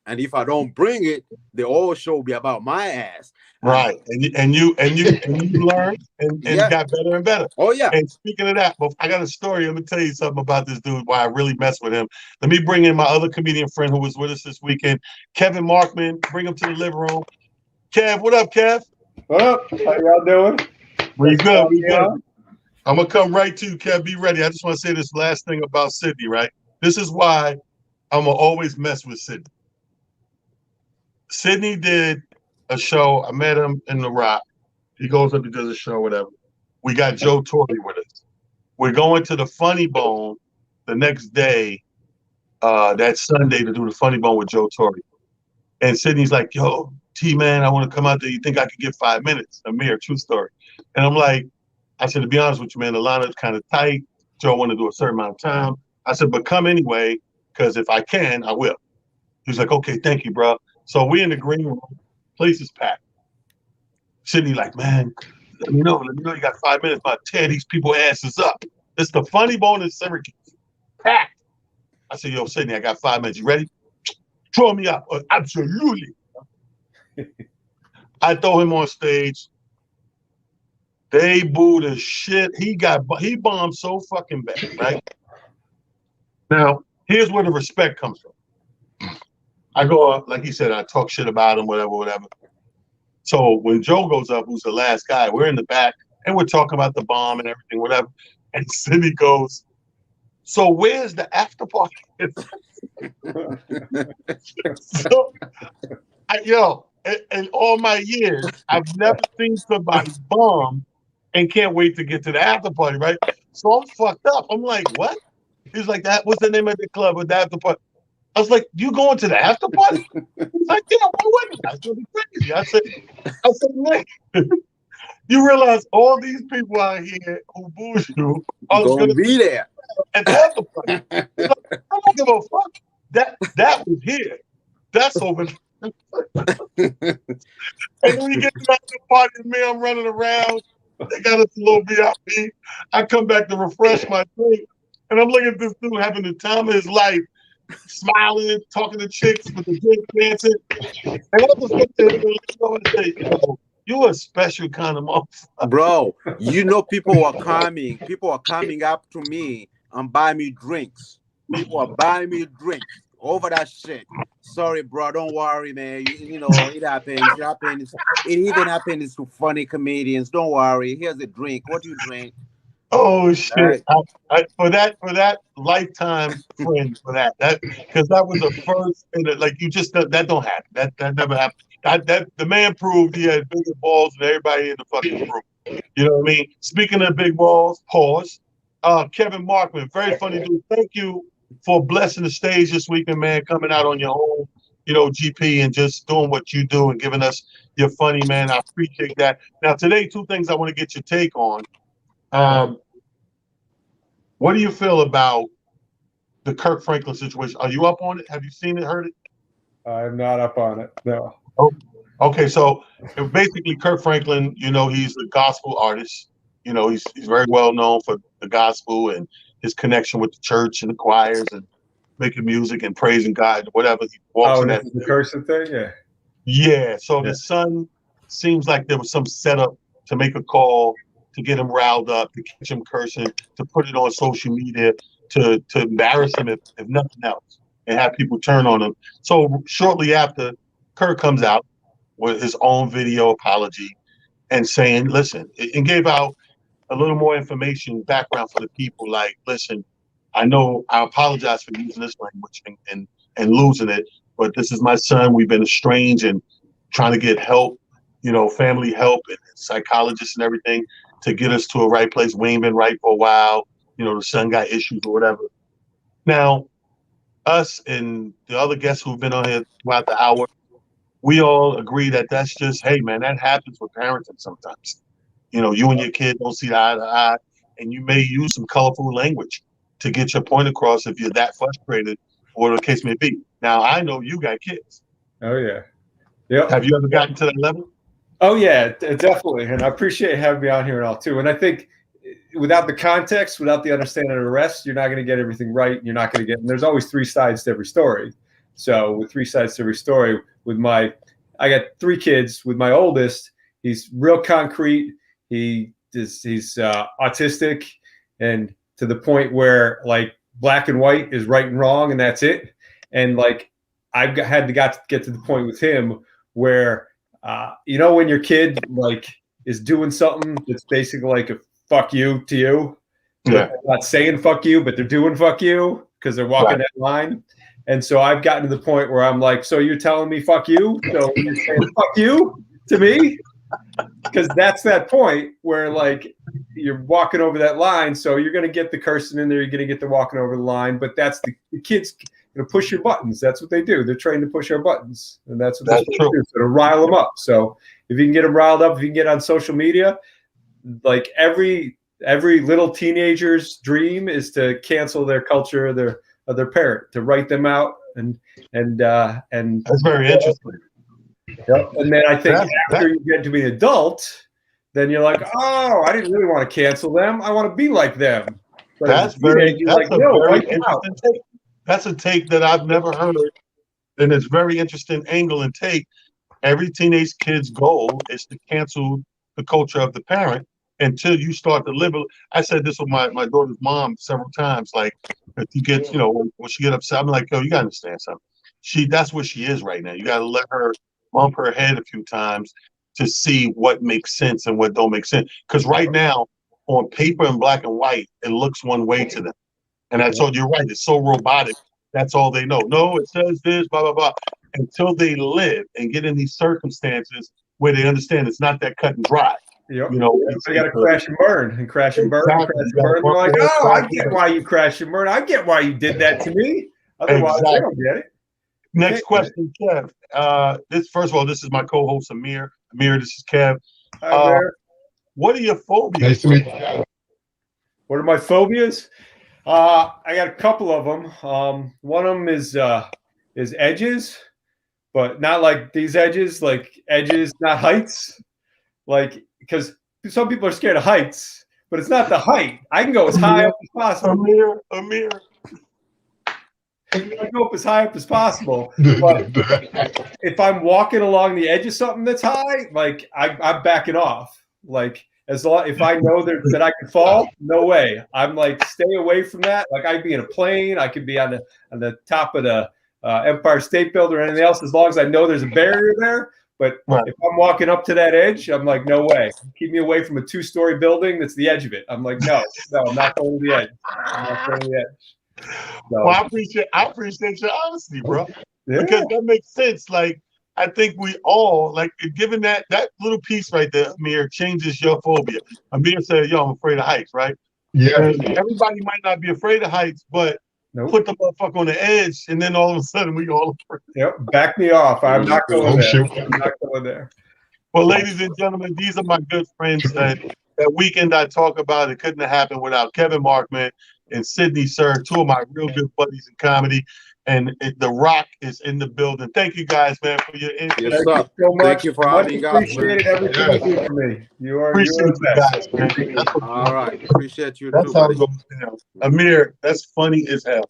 And if I don't bring it, they all show me about my ass. Right. And you learned and got better and better. Oh yeah. And speaking of that, I got a story. Let me tell you something about this dude, why I really mess with him. Let me bring in my other comedian friend who was with us this weekend, Kevin Markman. Bring him to the living room. Kev, what up, Kev? What up? How y'all doing? We good. I'm gonna come right to you, Kev. Be ready. I just want to say this last thing about Sydney, right? This is why I'm gonna always mess with Sydney. Sydney did a show. I met him in The Rock. He goes up, he does a show, whatever. We got Joe Torre with us. We're going to the Funny Bone the next day, that Sunday, to do the Funny Bone with Joe Torre. And Sydney's like, yo, T-Man, I want to come out there. You think I could get 5 minutes? Amir, true story. And I'm like, I said, to be honest with you, man, the lineup's kind of tight. Joe want to do a certain amount of time. I said, but come anyway, because if I can, I will. He's like, okay, thank you, bro. So we in the green room, place is packed. Sydney like, man, let me know you got 5 minutes, but tear these people asses up. It's the Funny Bone in Syracuse. Packed. I said, yo, Sydney, I got 5 minutes. You ready? Throw me up. Absolutely. I throw him on stage. They boo the shit. He bombed so fucking bad, right? Now, here's where the respect comes from. I go up, like he said, I talk shit about him, whatever. So when Joe goes up, who's the last guy, we're in the back and we're talking about the bomb and everything, whatever. And Cindy goes, so where's the after party? So, in all my years, I've never seen somebody bomb and can't wait to get to the after party, right? So I'm fucked up. I'm like, what? He's like, what's the name of the club with the after party? I was like, you going to the after party? He's like, yeah, why wouldn't I? That's gonna be crazy. I said, Nick, you realize all these people out here who booze you are gonna be there at the after party. Like, I don't give a fuck. That was here. That's over there. And then we get to the after party, me, I'm running around. They got us a little VIP. I come back to refresh my drink, and I'm looking at this dude having the time of his life, smiling, talking to chicks with the drink dancing. And I just looked at him and say, you're a special kind of motherfucker. Bro, people are coming up to me and buy me drinks. People are buying me drinks over that shit. Sorry, bro, don't worry, man. It happens. It even happens to funny comedians. Don't worry. Here's a drink. What do you drink? Oh shit! Right. For that lifetime friend for that because that was the first and like you just that don't happen. That never happened. That the man proved he had bigger balls than everybody in the fucking room. You know what I mean? Speaking of big balls, pause. Kevin Markman, very funny dude. Thank you for blessing the stage this weekend, man. Coming out on your own, GP and just doing what you do and giving us your funny, man. I appreciate that. Now today, two things I want to get your take on. What do you feel about the Kirk Franklin situation? Are you up on it? Have you seen it, heard it? I'm not up on it. No. Oh, okay. So basically, Kirk Franklin, he's a gospel artist. He's very well known for the gospel and his connection with the church and the choirs and making music and praising God, whatever he walks in that. The cursing thing, yeah. Yeah. So the son seems like there was some setup to make a call to get him riled up, to catch him cursing, to put it on social media, to embarrass him if nothing else, and have people turn on him. So shortly after, Kirk comes out with his own video apology and saying, listen, and gave out a little more information, background for the people. Like, listen, I know I apologize for using this language and losing it, but this is my son. We've been estranged and trying to get help, family help and psychologists and everything to get us to a right place. We ain't been right for a while. The son got issues or whatever. Now, us and the other guests who've been on here throughout the hour, we all agree that that's just, hey, man, that happens with parenting sometimes. You and your kid don't see eye to eye, and you may use some colorful language to get your point across if you're that frustrated, or the case may be. Now, I know you got kids. Oh, yeah. Yep. Have you ever gotten to that level? Oh, yeah, definitely. And I appreciate having me on here and all, too. And I think without the context, without the understanding of the rest, you're not going to get everything right. You're not going to get – and there's always three sides to every story. So with three sides to every story, I got three kids. With my oldest, he's real concrete. He's autistic, and to the point where like black and white is right and wrong, and that's it. And like I've had to get to the point with him where when your kid like is doing something that's basically like a fuck you to you. Yeah. They're not saying fuck you, but they're doing fuck you because they're walking that line. And so I've gotten to the point where I'm like, so you're telling me fuck you? So you're saying fuck you to me? Because that's that point where like you're walking over that line. So you're going to get the cursing in there. You're going to get the walking over the line. But that's the kids push your buttons. That's what they do. They're trained to push our buttons. And that's what they do. So to rile them up. So if you can get them riled up, if you can get on social media, like every little teenager's dream is to cancel their culture of their parent, to write them out and that's very interesting. Yep. And then I think after you get to be an adult, then you're like, oh, I didn't really want to cancel them. I want to be like them. But that's a very interesting take. That's a take that I've never heard, and it's very interesting angle and take. Every teenage kid's goal is to cancel the culture of the parent until you start to live. I said this with my daughter's mom several times. Like, if you get, when she get upset, I'm like, yo, you gotta understand something. That's where she is right now. You gotta let her bump her head a few times to see what makes sense and what don't make sense. Because right now, on paper in black and white, it looks one way to them. And I told you, you're right. It's so robotic. That's all they know. No, it says this, blah, blah, blah. Until they live and get in these circumstances where they understand it's not that cut and dry. Yep. They got to crash and burn and crash and burn. Exactly. And crash and burn. They're like, oh, I get why you crash and burn. I get why you did that to me. Otherwise, I don't get it. Next question, Kev. First of all, this is my co-host, Amir. Amir, this is Kev. Hi, Amir. What are your phobias? Nice to meet you. What are my phobias? I got a couple of them. One of them is edges, but not like these edges, like edges, not heights. Like, because some people are scared of heights, but it's not the height. I can go as high up as possible. Amir. I can go up as high up as possible. But if I'm walking along the edge of something that's high, like I'm backing off. Like, if I know that I can fall, no way. I'm like, stay away from that. Like, I'd be in a plane. I could be on the top of the Empire State Building or anything else, as long as I know there's a barrier there. But Right. if I'm walking up to that edge, I'm like, no way. Keep me away from a 2-story building that's the edge of it. I'm like, no, I'm not going to the edge. I'm not going to the edge. So, Well, I appreciate your honesty, bro. yeah. Because that makes sense. Like, I think we all, like, given that little piece right there, Amir, changes your phobia. Amir said, yo, I'm afraid of heights, right? Yeah. And everybody might not be afraid of heights, but Nope. put the motherfucker on the edge, and then all of a sudden we all afraid. Yep. Back me off. I'm not going there. shit. I'm not going there. Well, ladies and gentlemen, these are my good friends that weekend I talk about. It couldn't have happened without Kevin Markman and Sydney Sir, two of my real good buddies in comedy. And The Rock is in the building. Thank you guys, man, for your interest. Yes, Thank sir. you so much. Thank you for having us, man. Appreciate everything you do for me. You are Appreciate the you best. guys, man. All right. Appreciate you That's too, how buddy. it goes down. Amir, that's funny as hell.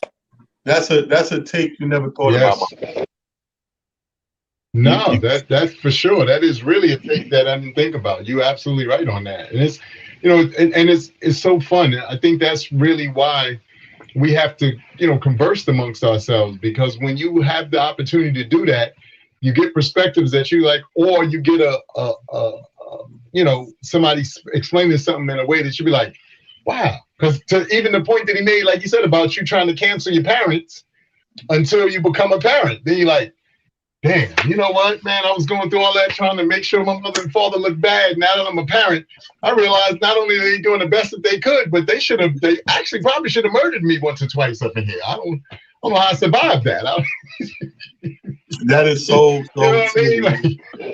That's a take you never thought about. No, that's for sure. That is really a thing that I didn't think about. You're absolutely right on that. And it's, and it's so fun. I think that's really why we have to, converse amongst ourselves, because when you have the opportunity to do that, you get perspectives that you like, or you get somebody explaining something in a way that you be like, wow. Because to even the point that he made, like you said, about you trying to cancel your parents until you become a parent, then you're like, damn, you know what, man? I was going through all that trying to make sure my mother and father look bad. Now that I'm a parent, I realized not only are they doing the best that they could, but they actually probably should have murdered me once or twice up in here. I don't know how I survived that. That is so You know what I mean? true.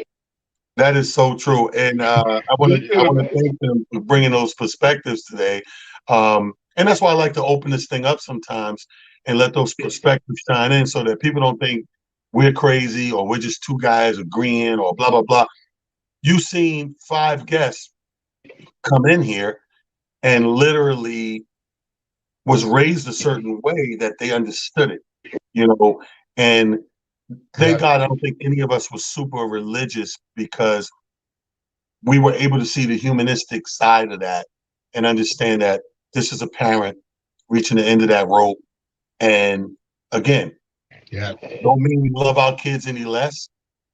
That is so true. And I want to thank them for bringing those perspectives today. And that's why I like to open this thing up sometimes and let those perspectives shine in, so that people don't think we're crazy or we're just two guys agreeing or blah, blah, blah. You've seen 5 guests come in here and literally was raised a certain way that they understood it, and thank God I don't think any of us was super religious, because we were able to see the humanistic side of that and understand that this is a parent reaching the end of that rope. And again, don't mean we love our kids any less.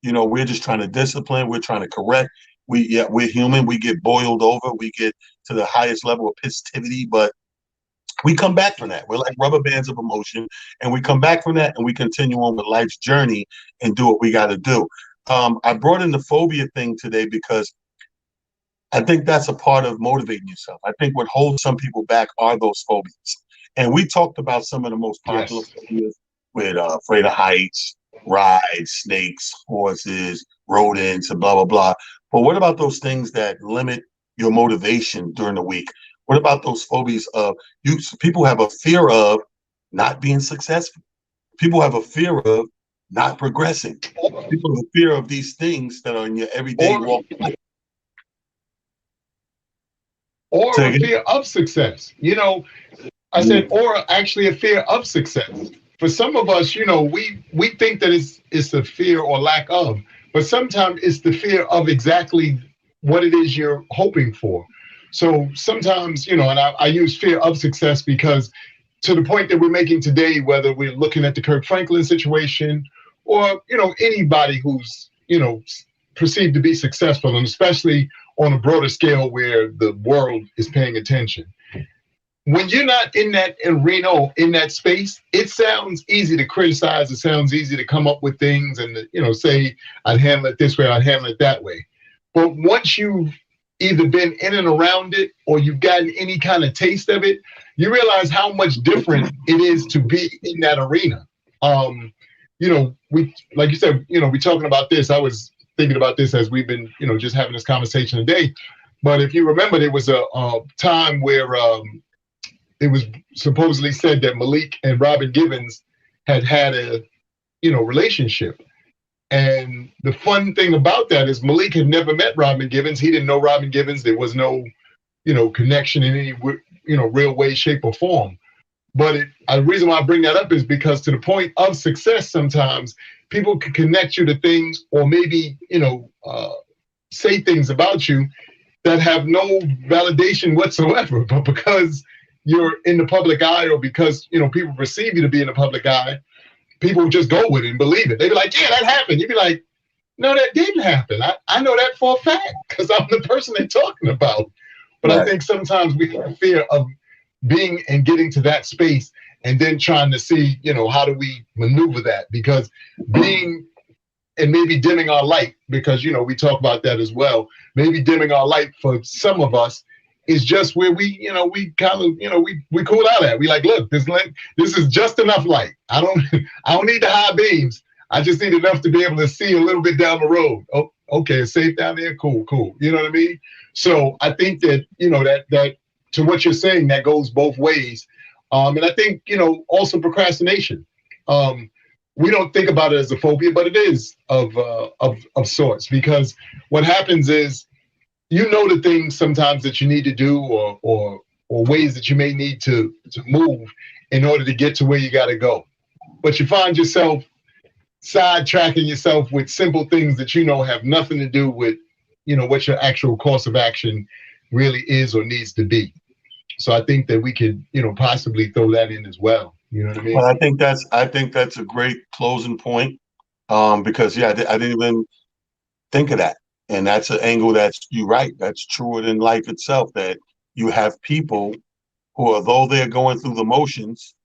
We're just trying to discipline. We're trying to correct. We're human. We get boiled over. We get to the highest level of positivity, but we come back from that. We're like rubber bands of emotion, and we come back from that and we continue on with life's journey and do what we got to do. I brought in the phobia thing today because I think that's a part of motivating yourself. I think what holds some people back are those phobias. And we talked about some of the most popular phobias with afraid of heights, rides, snakes, horses, rodents, and blah, blah, blah. But what about those things that limit your motivation during the week? What about those phobias of people have a fear of not being successful? People have a fear of not progressing. People have a fear of these things that are in your everyday walk. Or a fear of success. I said, or actually a fear of success. For some of us, we think that it's a fear or lack of, but sometimes it's the fear of exactly what it is you're hoping for. So sometimes, and I use fear of success because to the point that we're making today, whether we're looking at the Kirk Franklin situation or, anybody who's, perceived to be successful, and especially on a broader scale where the world is paying attention. When you're not in that arena, in that space, it sounds easy to criticize. It sounds easy to come up with things and, say, I'd handle it this way, I'd handle it that way. But once you've either been in and around it or you've gotten any kind of taste of it, you realize how much different it is to be in that arena. We, like you said, we're talking about this. I was thinking about this as we've been, just having this conversation today. But if you remember, there was a time where it was supposedly said that Malik and Robin Givens had a, relationship. And the fun thing about that is Malik had never met Robin Givens. He didn't know Robin Givens. There was no, connection in any, real way, shape, or form. But the reason why I bring that up is because to the point of success, sometimes people can connect you to things or maybe, say things about you that have no validation whatsoever. But because you're in the public eye or because, people perceive you to be in the public eye, people just go with it and believe it. They be like, yeah, that happened. You'd be like, No, that didn't happen. I know that for a fact because I'm the person they're talking about. But I think sometimes we have fear of being and getting to that space and then trying to see, how do we maneuver that? Because being and maybe dimming our light, because we talk about that as well. Maybe dimming our light for some of us is just where we kind of, we cool out at. We like, look, this is just enough light. I don't need the high beams. I just need enough to be able to see a little bit down the road. Oh, okay, it's safe down there. Cool. You know what I mean? So I think that, that to what you're saying, that goes both ways. And I think, also procrastination. We don't think about it as a phobia, but it is of sorts, because what happens is, the things sometimes that you need to do, or ways that you may need to move in order to get to where you got to go. But you find yourself sidetracking yourself with simple things that have nothing to do with what your actual course of action really is or needs to be. So I think that we could possibly throw that in as well. You know what I mean? Well, I think that's a great closing point, because I didn't even think of that, and that's an angle you're right. That's truer than life itself. That you have people who, although they're going through the motions,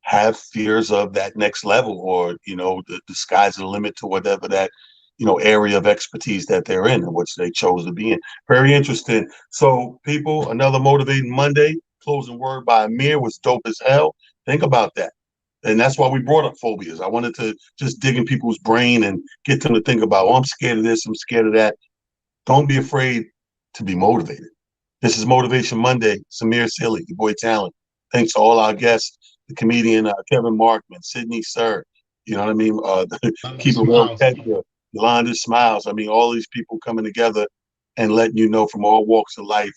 have fears of that next level, or the sky's the limit to whatever that area of expertise that they're in, which they chose to be in. Very interesting. So, people, another motivating Monday. Closing word by Amir was dope as hell. Think about that. And that's why we brought up phobias. I wanted to just dig in people's brain and get them to think about, I'm scared of this, I'm scared of that. Don't be afraid to be motivated. This is Motivation Monday. Samir Silly, your boy Talent. Thanks to all our guests, the comedian Kevin Markman, Sydney Sir, you know what I mean? Keep it real, Petra, Yolanda Smiles. I mean, all these people coming together and letting you know from all walks of life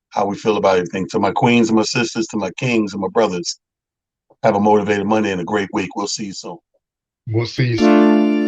how we feel about everything. To my queens and my sisters, to my kings and my brothers, have a motivated Monday and a great week. We'll see you soon. We'll see you soon.